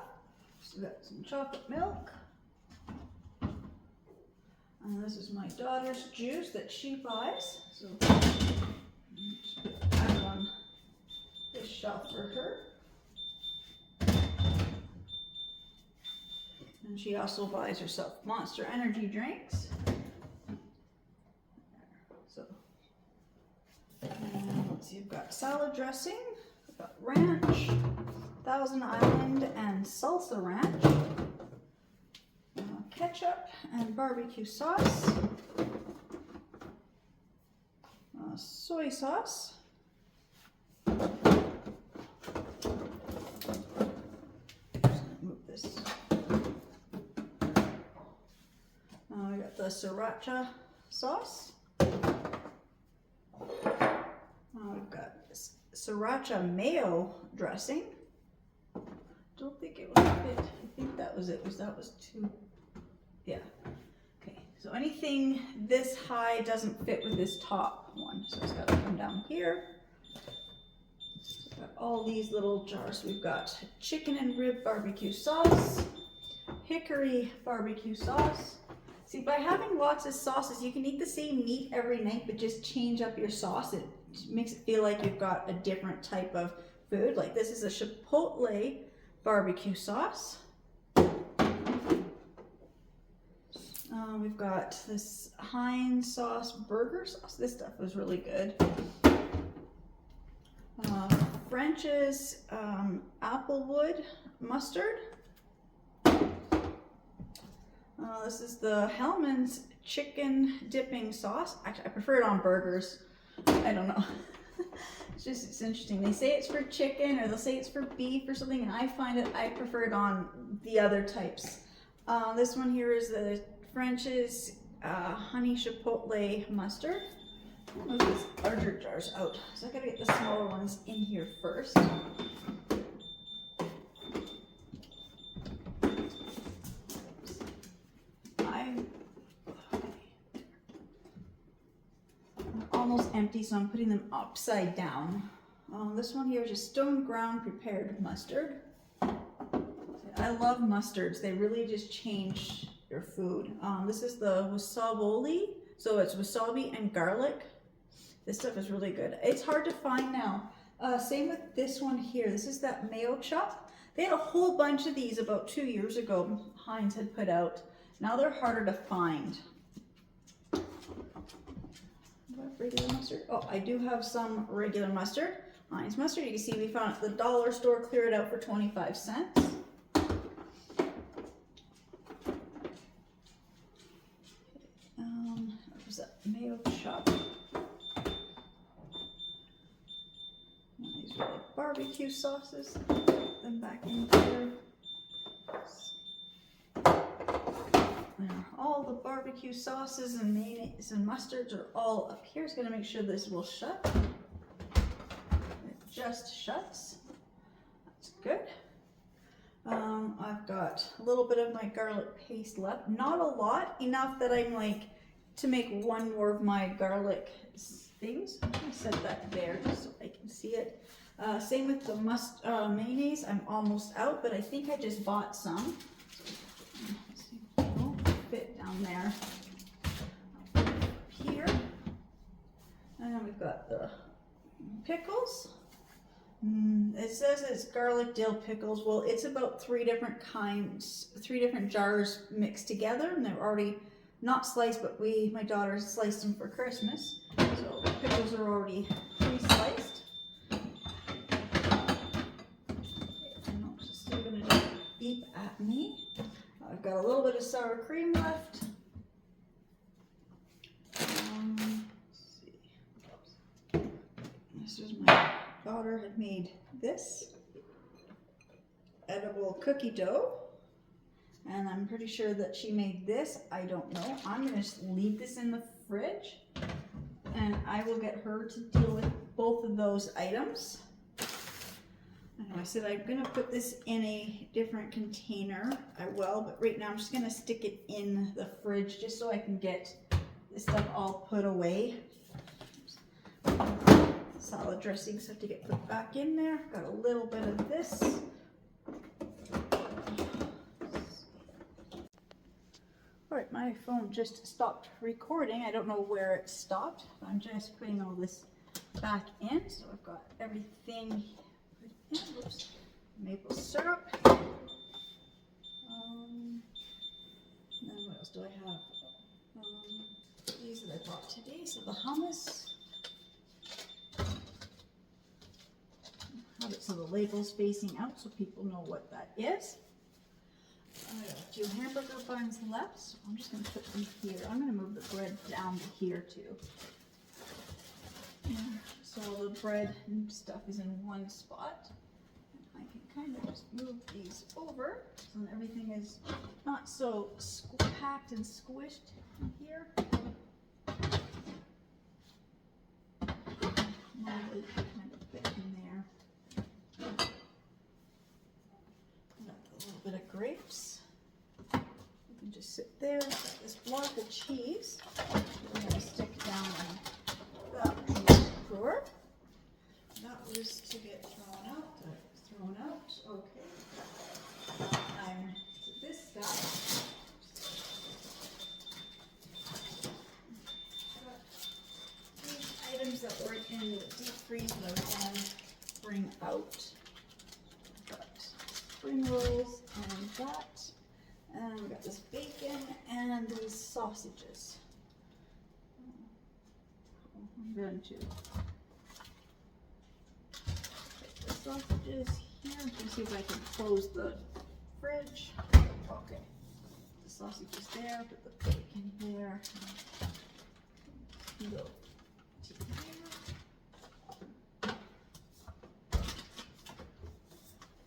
So got some chocolate milk. And this is my daughter's juice that she buys. So just put that on this shelf for her. And she also buys herself Monster Energy drinks. Let's see, I've got salad dressing, I've got ranch, Thousand Island, and salsa ranch. ketchup and barbecue sauce, soy sauce, move this. I got the sriracha sauce. We've got this sriracha mayo dressing. Don't think it was fit. I think that was it. That was too. Yeah. Okay. So anything this high doesn't fit with this top one, so it's got to come down here. We've got all these little jars. We've got chicken and rib barbecue sauce, hickory barbecue sauce. See, by having lots of sauces, you can eat the same meat every night, but just change up your sauce. It makes it feel like you've got a different type of food. Like this is a chipotle barbecue sauce. We've got this Heinz sauce burger sauce. This stuff was really good. French's applewood mustard. This is the Hellmann's chicken dipping sauce. Actually, I prefer it on burgers. I don't know. It's interesting. They say it's for chicken, or they'll say it's for beef or something, and I find it, I prefer it on the other types. This one here is the French's honey chipotle mustard. Move these larger jars out. So I gotta get the smaller ones in here first. I'm almost empty, so I'm putting them upside down. This one here is just stone ground prepared mustard. I love mustards. They really just change your food. This is the wasaboli, so it's wasabi and garlic. This stuff is really good. It's hard to find now. Same with this one here. This is that mayo chop. They had a whole bunch of these about 2 years ago. Heinz had put out. Now they're harder to find. Do I have regular mustard? Oh, I do have some regular mustard. Heinz mustard. You can see we found it at the dollar store. Clear it out for 25 cents. What was that? Mayo chop. These are like barbecue sauces. Put them back in here. There. All the barbecue sauces and mayonnaise and mustards are all up here. It's gonna make sure this will shut. It just shuts. That's good. I've got a little bit of my garlic paste left. Not a lot, enough that I'm like to make one more of my garlic things. I'm gonna set that there just so I can see it. Same with the mayonnaise. I'm almost out, but I think I just bought some. Let's see. Oh, fit down there. Here. And then we've got the pickles. It says it's garlic dill pickles. Well, it's about 3 different kinds, 3 different jars mixed together, and they're already not sliced, but my daughter sliced them for Christmas. So the pickles are already pre-sliced. And it's still gonna just beep at me. I've got a little bit of sour cream left. Let's see. This is my daughter had made this edible cookie dough, and I'm pretty sure that she made this. I don't know. I'm gonna just leave this in the fridge, and I will get her to deal with both of those items. And I said I'm gonna put this in a different container. I will, but right now I'm just gonna stick it in the fridge just so I can get this stuff all put away. Salad dressings have to get put back in there. Got a little bit of this. All right, my phone just stopped recording. I don't know where it stopped. I'm just putting all this back in. So I've got everything put in. Oops. Maple syrup. Then what else do I have? These that I bought today. So the hummus. Have it so the label's facing out so people know what that is. I got a few hamburger buns left, so I'm just going to put them here. I'm going to move the bread down to here too. Yeah, so all the bread and stuff is in one spot. And I can kind of just move these over so then everything is not so packed and squished in here. Normally kind of fit in there. Got a little bit of grapes. You can just sit there. Got this block of cheese. We're going to stick down that drawer. That was to get thrown out. Okay. I'm this guy. These items that were in the deep freeze that I was going to bring out. I've got spring rolls and that. And we got this bacon and these sausages. I'm going to put the sausages here. I'm going to see if I can close the fridge. Okay. The sausages there, put the bacon here. Go to here.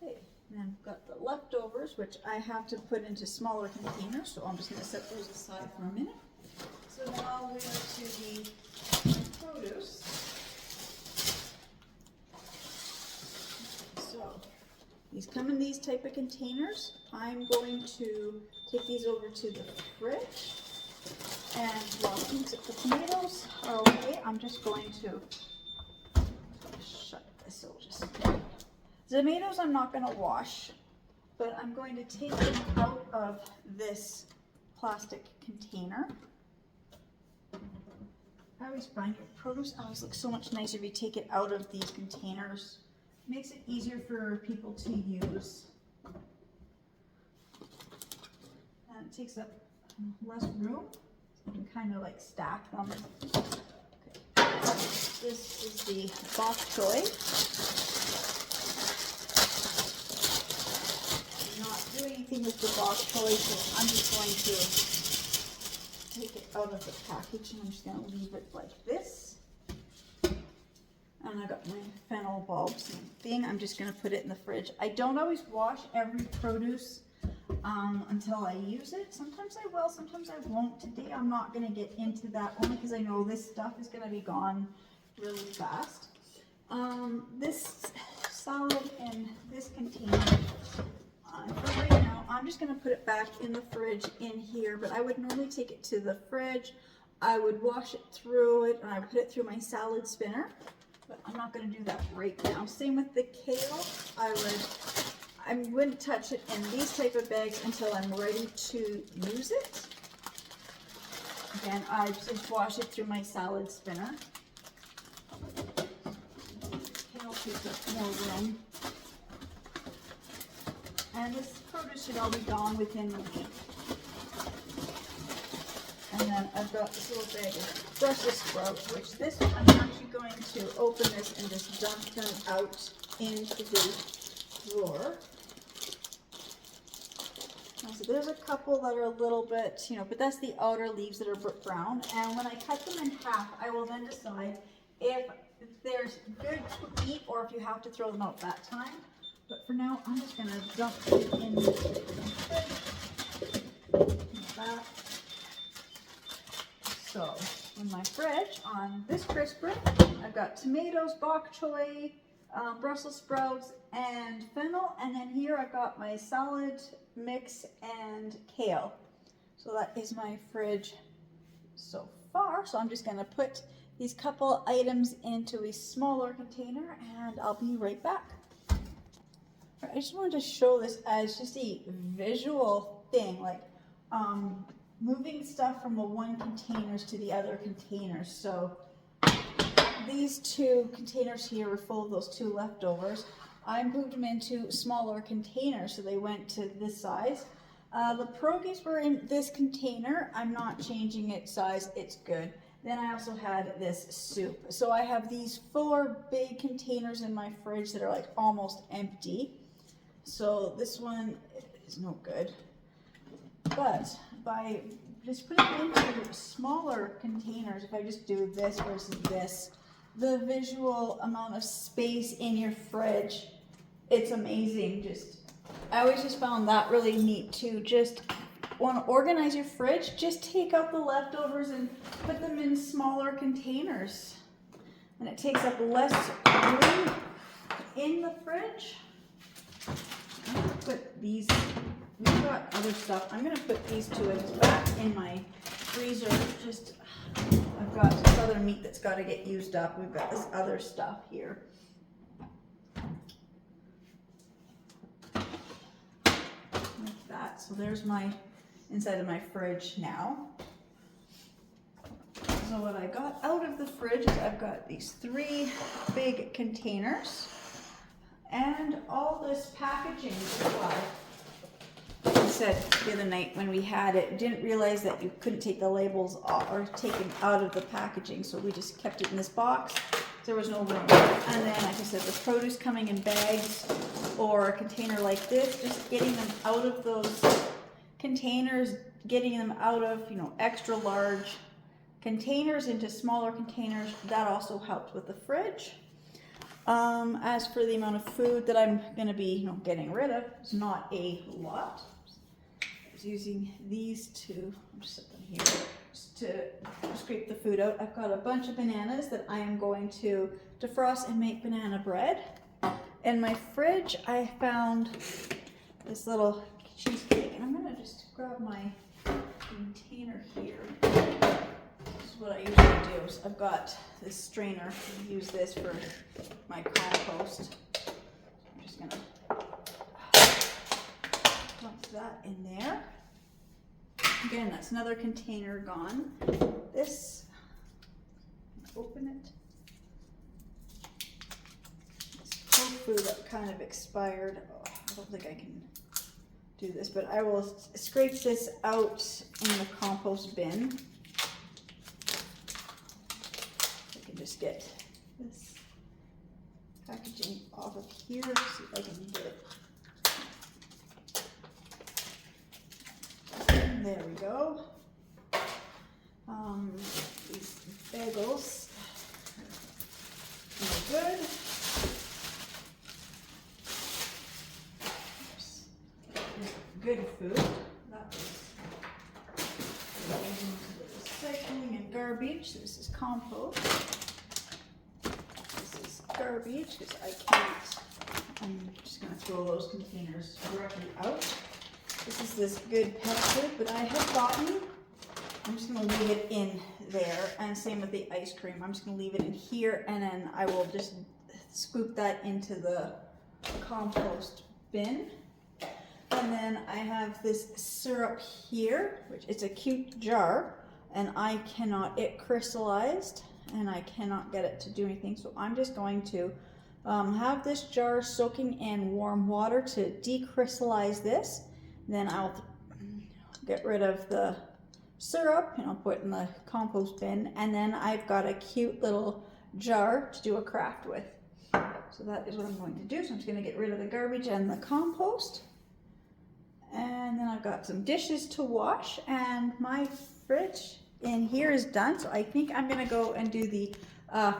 Okay, and I've got the leftovers, which I have to put into smaller containers, so I'm just going to set those aside for a minute. So now we're to the produce. So these come in these type of containers. I'm going to take these over to the fridge. And while the tomatoes are away, I'm just going to shut this. So just the tomatoes I'm not going to wash, but I'm going to take them out of this plastic container. I always find your produce always looks so much nicer if you take it out of these containers. It makes it easier for people to use. And it takes up less room. You can kind of like stack them. Okay. This is the bok choy. I'm not doing anything with the bok choy, so I'm just going to take it out of the package and I'm just going to leave it like this. And I got my fennel bulbs thing. I'm just going to put it in the fridge. I don't always wash every produce until I use it. Sometimes I will, sometimes I won't. Today I'm not going to get into that only because I know this stuff is going to be gone really fast. This salad in this container, for right now, I'm just going to put it back in the fridge in here, but I would normally take it to the fridge. I would wash it through it and I would put it through my salad spinner, but I'm not going to do that right now. Same with the kale. I wouldn't touch it in these type of bags until I'm ready to use it. Again, I just wash it through my salad spinner. Kale takes up more room. And this produce should all be gone within the week. And then I've got this little bag of Brussels sprouts, which this I'm actually going to open this and just dump them out into the drawer. So there's a couple that are a little bit, but that's the outer leaves that are brown. And when I cut them in half, I will then decide if there's good to eat or if you have to throw them out that time. But for now, I'm just going to dump it in the fridge. Like that. So in my fridge, on this crisper, I've got tomatoes, bok choy, Brussels sprouts, and fennel. And then here I've got my salad mix and kale. So that is my fridge so far. So I'm just going to put these couple items into a smaller container and I'll be right back. I just wanted to show this as just a visual thing, like moving stuff from the one containers to the other containers. So these two containers here were full of those two leftovers. I moved them into smaller containers, so they went to this size. The pierogies were in this container. I'm not changing its size, it's good. Then I also had this soup. So I have these 4 big containers in my fridge that are like almost empty. So this one is no good. But by just putting it into smaller containers, if I just do this versus this, the visual amount of space in your fridge, it's amazing. I always just found that really neat too. Just want to organize your fridge, just take out the leftovers and put them in smaller containers. And it takes up less room in the fridge. I'm gonna put these, we've got other stuff. I'm gonna put these two items back in my freezer. I've got this other meat that's got to get used up. We've got this other stuff here. Like that. So there's my inside of my fridge now. So what I got out of the fridge is I've got these 3 big containers and all this packaging supply. I said the other night when we had it, didn't realize that you couldn't take the labels off or take them out of the packaging, so we just kept it in this box. There was no room. And then, like I said, the produce coming in bags or a container like this, just getting them out of those containers, getting them out of, extra large containers into smaller containers, that also helped with the fridge. As for the amount of food that I'm going to be getting rid of, it's not a lot. I was using these two, I'll just set them here, just to scrape the food out. I've got a bunch of bananas that I am going to defrost and make banana bread. In my fridge, I found this little cheesecake, and I'm going to just grab my container here. This is what I usually do. So I've got this strainer. I use this for my compost. I'm just going to dump that in there. Again, that's another container gone. This, open it. This tofu that kind of expired. Oh, I don't think I can do this, but I will scrape this out in the compost bin. I can just get this packaging off of here, see if I can get it. And there we go. These bagels are good. Good food. That was recycling and garbage. This is compost. This is garbage because I'm just going to throw those containers directly out. This is this good pet food that I have gotten. I'm just going to leave it in there, and same with the ice cream. I'm just going to leave it in here, and then I will just scoop that into the compost bin. And then I have this syrup here, which it's a cute jar, and it crystallized, and I cannot get it to do anything. So I'm just going to have this jar soaking in warm water to decrystallize this. Then I'll get rid of the syrup and I'll put it in the compost bin. And then I've got a cute little jar to do a craft with. So that is what I'm going to do. So I'm just going to get rid of the garbage and the compost. And then I've got some dishes to wash, and my fridge in here is done. So I think I'm going to go and do the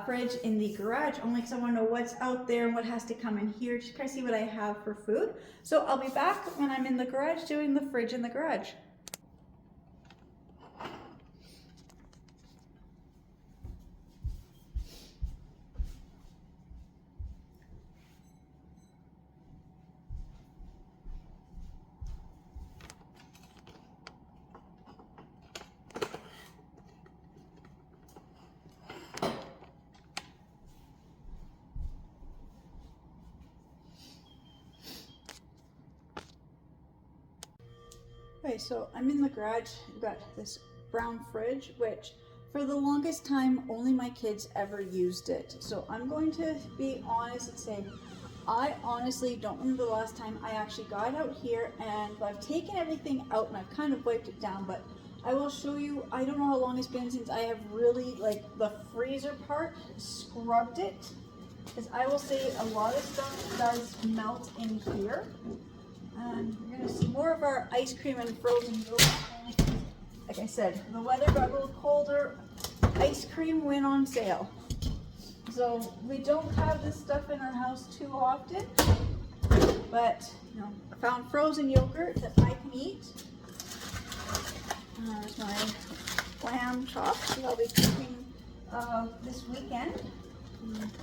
fridge in the garage, only because I want to know what's out there and what has to come in here, just kind of see what I have for food. So I'll be back when I'm in the garage doing the fridge in the garage. Okay, so I'm in the garage. I've got this brown fridge, which for the longest time, only my kids ever used it. So I'm going to be honest and say, I honestly don't remember the last time I actually got out here, and I've taken everything out and I've kind of wiped it down, but I will show you, I don't know how long it's been since I have really, like the freezer part, scrubbed it. Because I will say a lot of stuff does melt in here. And we're gonna see more of our ice cream and frozen yogurt. Like I said, the weather got a little colder. Ice cream went on sale. So we don't have this stuff in our house too often, but you know, I found frozen yogurt that I can eat. There's my lamb chops that I'll be cooking this weekend.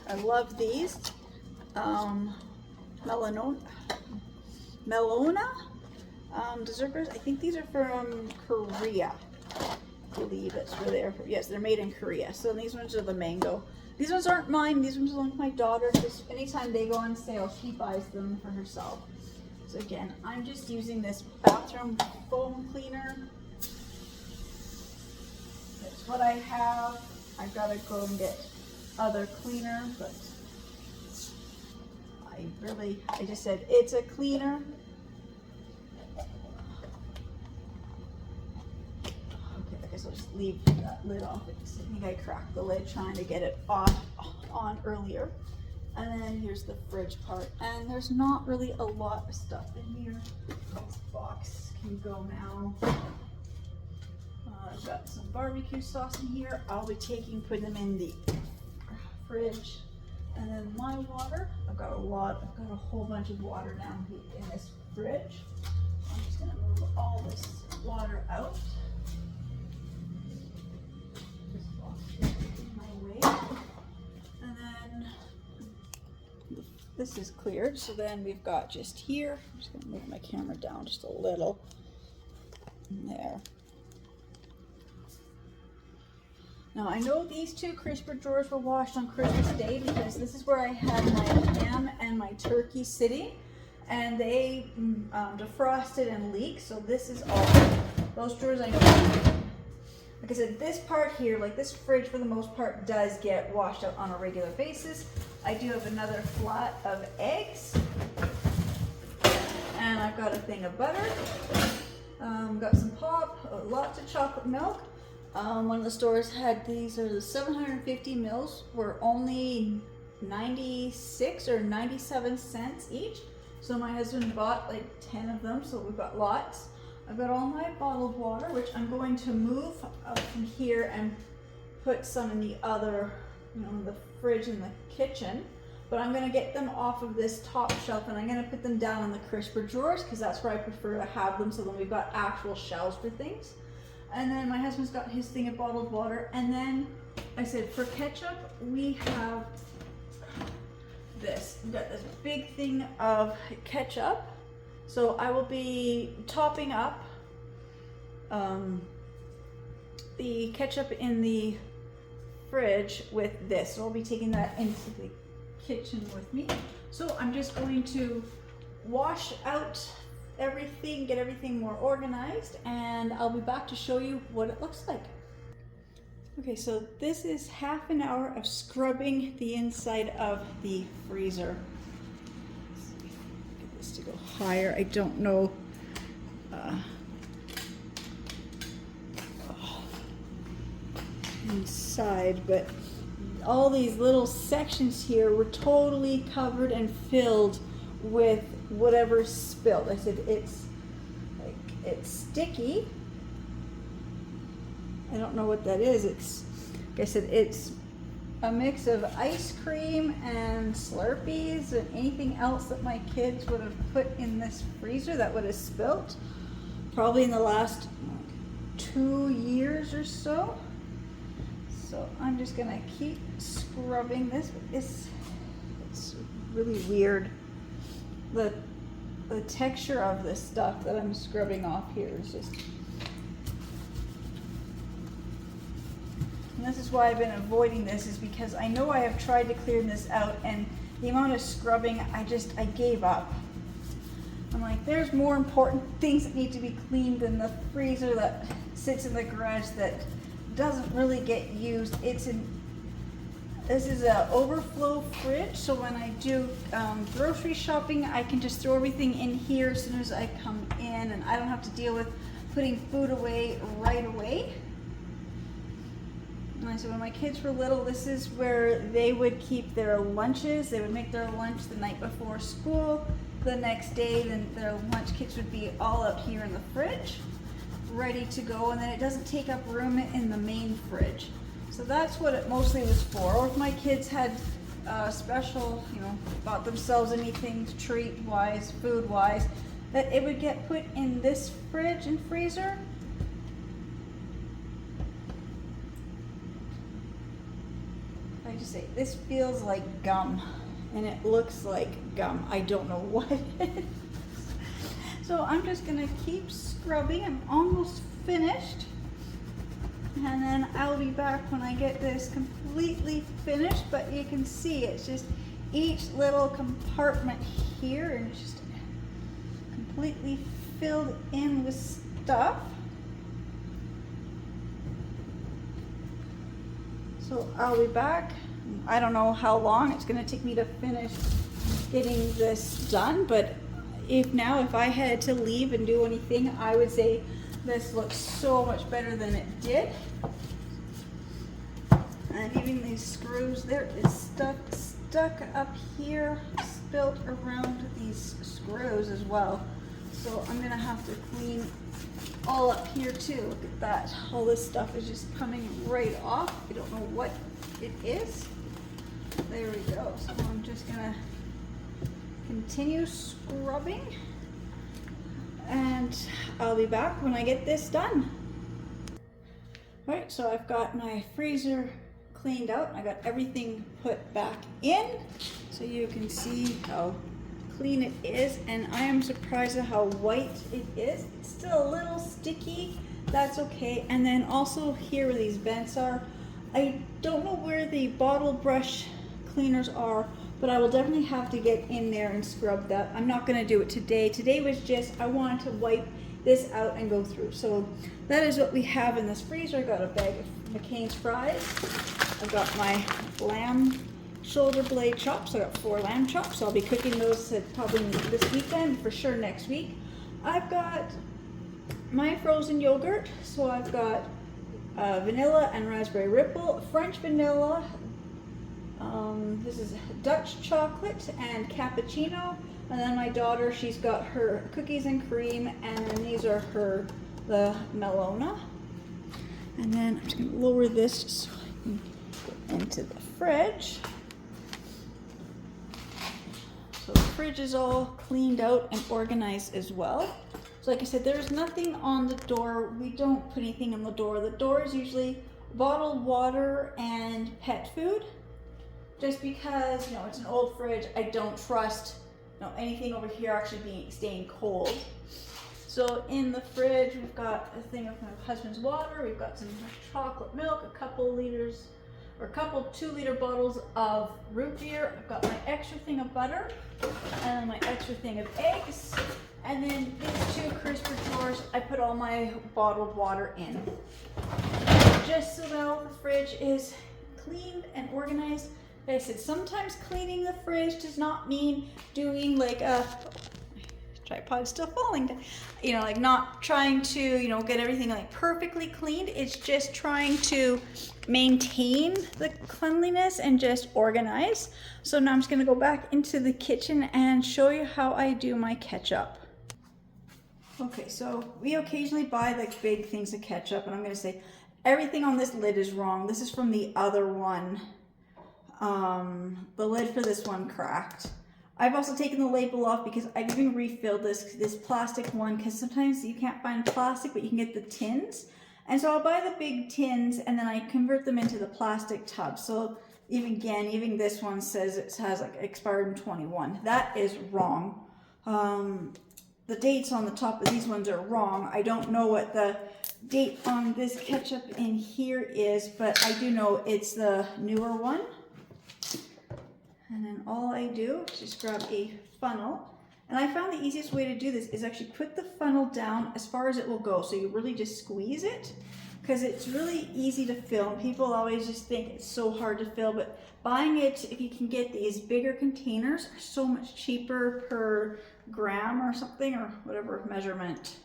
I love these. Melona dessert bars. I think these are from Korea. I believe that's where they're from. Yes, they're made in Korea. So these ones are the mango. These ones aren't mine. These ones belong to my daughter. Because anytime they go on sale, she buys them for herself. So again, I'm just using this bathroom foam cleaner. That's what I have. I've got to go and get other cleaner, but I just said it's a cleaner. Okay, I guess I'll just leave that lid off. I think I cracked the lid trying to get it on earlier. And then here's the fridge part. And there's not really a lot of stuff in here. This box can go now. I've got some barbecue sauce in here. I'll be putting them in the fridge. And then my water, I've got a whole bunch of water down here in this fridge. I'm just gonna move all this water out. This box is in my way. And then this is cleared. So then we've got just here, I'm just gonna move my camera down just a little. There. Now I know these two crisper drawers were washed on Christmas Day because this is where I had my ham and my turkey sitting, and they defrosted and leaked. So this is all those drawers I know. Like I said, this part here, like this fridge for the most part does get washed out on a regular basis. I do have another flat of eggs, and I've got a thing of butter. Got some pop, lots of chocolate milk. One of the stores had these, are the 750 mils, were only 96 or 97 cents each. So my husband bought like 10 of them, so we've got lots. I've got all my bottled water, which I'm going to move up from here and put some in the other, the fridge in the kitchen. But I'm going to get them off of this top shelf and I'm going to put them down in the crisper drawers because that's where I prefer to have them, so then we've got actual shelves for things. And then my husband's got his thing of bottled water. And then I said for ketchup, we have this. We've got this big thing of ketchup. So I will be topping up the ketchup in the fridge with this. So I'll be taking that into the kitchen with me. So I'm just going to wash out everything, get everything more organized, and I'll be back to show you what it looks like. Okay, so this is half an hour of scrubbing the inside of the freezer. Let's see if I can get this to go higher. I don't know. Inside, but all these little sections here were totally covered and filled with whatever's spilled. I said it's sticky. I don't know what that is. It's, like I said, it's a mix of ice cream and Slurpees and anything else that my kids would have put in this freezer that would have spilled probably in the last 2 years or so. So I'm just gonna keep scrubbing this. It's really weird. The texture of this stuff that I'm scrubbing off here is just, and this is why I've been avoiding this, is because I know I have tried to clear this out, and the amount of scrubbing, I gave up. I'm like, there's more important things that need to be cleaned than the freezer that sits in the garage that doesn't really get used. This is an overflow fridge, so when I do grocery shopping, I can just throw everything in here as soon as I come in, and I don't have to deal with putting food away right away. And so when my kids were little, this is where they would keep their lunches. They would make their lunch the night before school, the next day, then the lunch kits would be all out here in the fridge, ready to go, and then it doesn't take up room in the main fridge. So that's what it mostly was for. Or if my kids had special, bought themselves anything treat-wise, food-wise, that it would get put in this fridge and freezer. I just say, this feels like gum, and it looks like gum. I don't know what it is. So I'm just gonna keep scrubbing. I'm almost finished. And then I'll be back when I get this completely finished, but you can see it's just each little compartment here, and it's just completely filled in with stuff. So I'll be back. I don't know how long it's gonna take me to finish getting this done, but if I had to leave and do anything, I would say this looks so much better than it did. And even these screws, there is stuck up here, spilt around these screws as well. So I'm gonna have to clean all up here too. Look at that. All this stuff is just coming right off. I don't know what it is. There we go. So I'm just gonna continue scrubbing, and I'll be back when I get this done. All right, so I've got my freezer cleaned out. I got everything put back in, so you can see how clean it is, and I am surprised at how white it is. It's still a little sticky. That's okay. And then also here where these vents are, I don't know where the bottle brush cleaners are, but I will definitely have to get in there and scrub that. I'm not gonna do it today. Today was just, I wanted to wipe this out and go through. So that is what we have in this freezer. I got a bag of McCain's fries. I've got my lamb shoulder blade chops. I got 4 lamb chops. I'll be cooking those probably this weekend, for sure next week. I've got my frozen yogurt. So I've got vanilla and raspberry ripple, French vanilla, this is Dutch chocolate and cappuccino, and then my daughter, she's got her cookies and cream, and then these are the Melona. And then I'm just gonna lower this so I can get into the fridge. So the fridge is all cleaned out and organized as well. So like I said, there's nothing on the door. We don't put anything on the door. The door is usually bottled water and pet food. Just because, it's an old fridge, I don't trust, anything over here actually staying cold. So in the fridge, we've got a thing of my husband's water. We've got some chocolate milk, a couple 2-liter bottles of root beer. I've got my extra thing of butter, and then my extra thing of eggs. And then these 2 crisper drawers, I put all my bottled water in. Just so that all the fridge is cleaned and organized. Like I said, sometimes cleaning the fridge does not mean doing like a tripod's still falling down. Like not trying to, get everything like perfectly cleaned. It's just trying to maintain the cleanliness and just organize. So now I'm just gonna go back into the kitchen and show you how I do my ketchup. Okay, so we occasionally buy like big things of ketchup, and I'm gonna say everything on this lid is wrong. This is from the other one. The lid for this one cracked. I've also taken the label off because I've even refilled this plastic one, because sometimes you can't find plastic, but you can get the tins. And so I'll buy the big tins, and then I convert them into the plastic tubs. So even this one says it has like expired in 21. That is wrong. The dates on the top of these ones are wrong. I don't know what the date on this ketchup in here is, but I do know it's the newer one. And then all I do is just grab a funnel. And I found the easiest way to do this is actually put the funnel down as far as it will go. So you really just squeeze it, because it's really easy to fill. People always just think it's so hard to fill, but buying it, if you can get these bigger containers, are so much cheaper per gram or something, or whatever measurement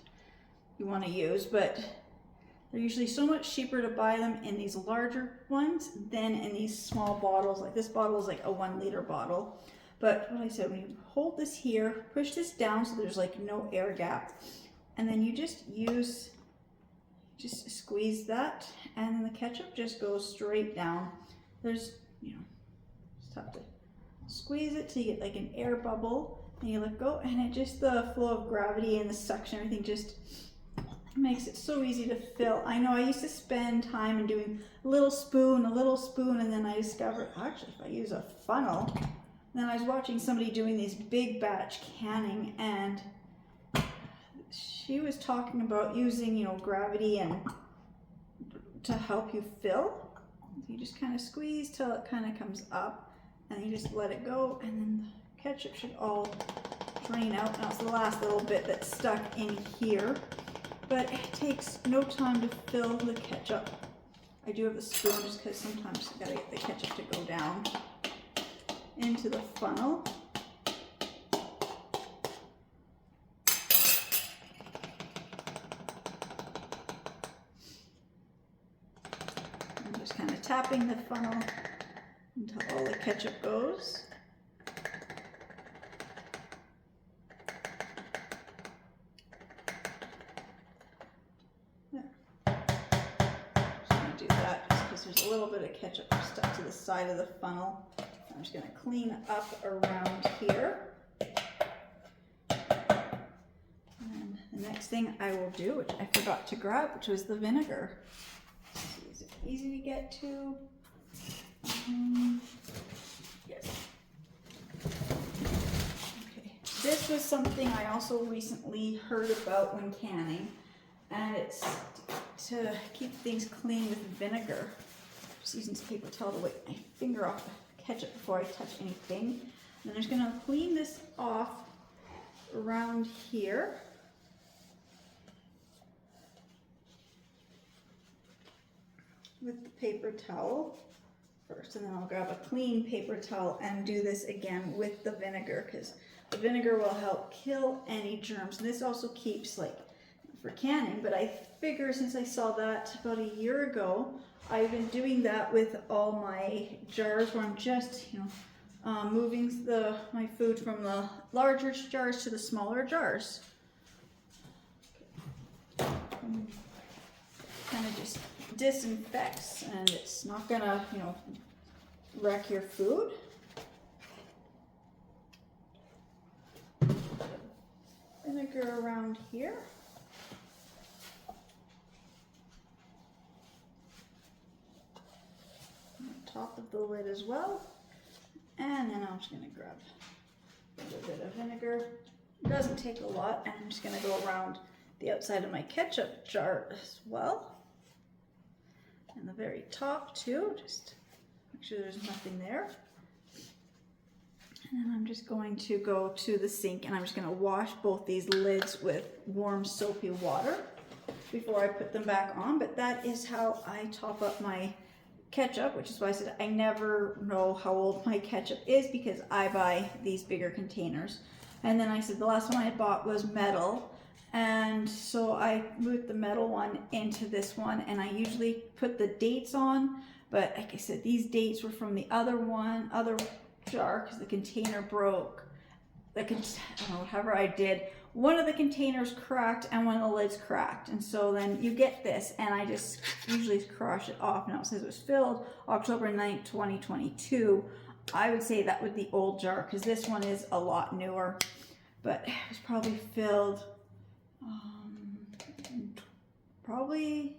you want to use. But they're usually so much cheaper to buy them in these larger ones than in these small bottles. Like this bottle is like a 1-liter bottle. But what I said, when you hold this here, push this down so there's like no air gap, and then you just squeeze that, and then the ketchup just goes straight down. There's, you know, just have to squeeze it till you get like an air bubble, and you let go, and it just, the flow of gravity and the suction, everything just makes it so easy to fill. I know I used to spend time in doing a little spoon, and then I discovered, actually, if I use a funnel, then I was watching somebody doing these big batch canning, and she was talking about using, you know, gravity and to help you fill. You just kind of squeeze till it kind of comes up, and you just let it go, and then the ketchup should all drain out. Now it's the last little bit that's stuck in here, but it takes no time to fill the ketchup. I do have a spoon just because sometimes I gotta get the ketchup to go down into the funnel. I'm just kind of tapping the funnel until all the ketchup goes. There's a little bit of ketchup stuck to the side of the funnel. I'm just going to clean up around here. And the next thing I will do, which I forgot to grab, which was the vinegar. Is it easy to get to? Yes. Okay. This was something I also recently heard about when canning, and it's to keep things clean with vinegar. Just using this paper towel to wipe my finger off the ketchup before I touch anything. And I'm just going to clean this off around here. With the paper towel first, and then I'll grab a clean paper towel and do this again with the vinegar, because the vinegar will help kill any germs. And this also keeps, like, for canning, but I figure since I saw that about a year ago, I've been doing that with all my jars where I'm just, you know, moving my food from the larger jars to the smaller jars. Kind of just disinfects, and it's not gonna, you know, wreck your food. Vinegar around here. Top of the lid as well, and then I'm just going to grab a little bit of vinegar. It doesn't take a lot, and I'm just going to go around the outside of my ketchup jar as well, and the very top too, just make sure there's nothing there. And then I'm just going to go to the sink, and I'm just going to wash both these lids with warm soapy water before I put them back on. But that is how I top up my ketchup, which is why I said I never know how old my ketchup is, because I buy these bigger containers. And then I said the last one I bought was metal, and so I moved the metal one into this one, and I usually put the dates on, but like I said, these dates were from the other jar because the container broke. I don't know, whatever I did, one of the containers cracked and one of the lids cracked, and so then you get this, and I just usually crush it off. Now it says it was filled October 9th, 2022. I would say that with the old jar, because this one is a lot newer, but it was probably filled probably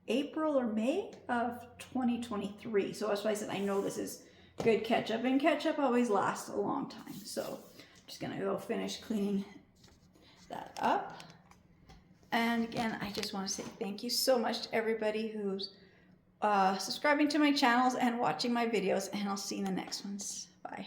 April or May of 2023. So that's why I said I know this is good ketchup, and ketchup always lasts a long time. So just gonna go finish cleaning that up. And again, I just want to say thank you so much to everybody who's subscribing to my channels and watching my videos, and I'll see you in the next ones. Bye.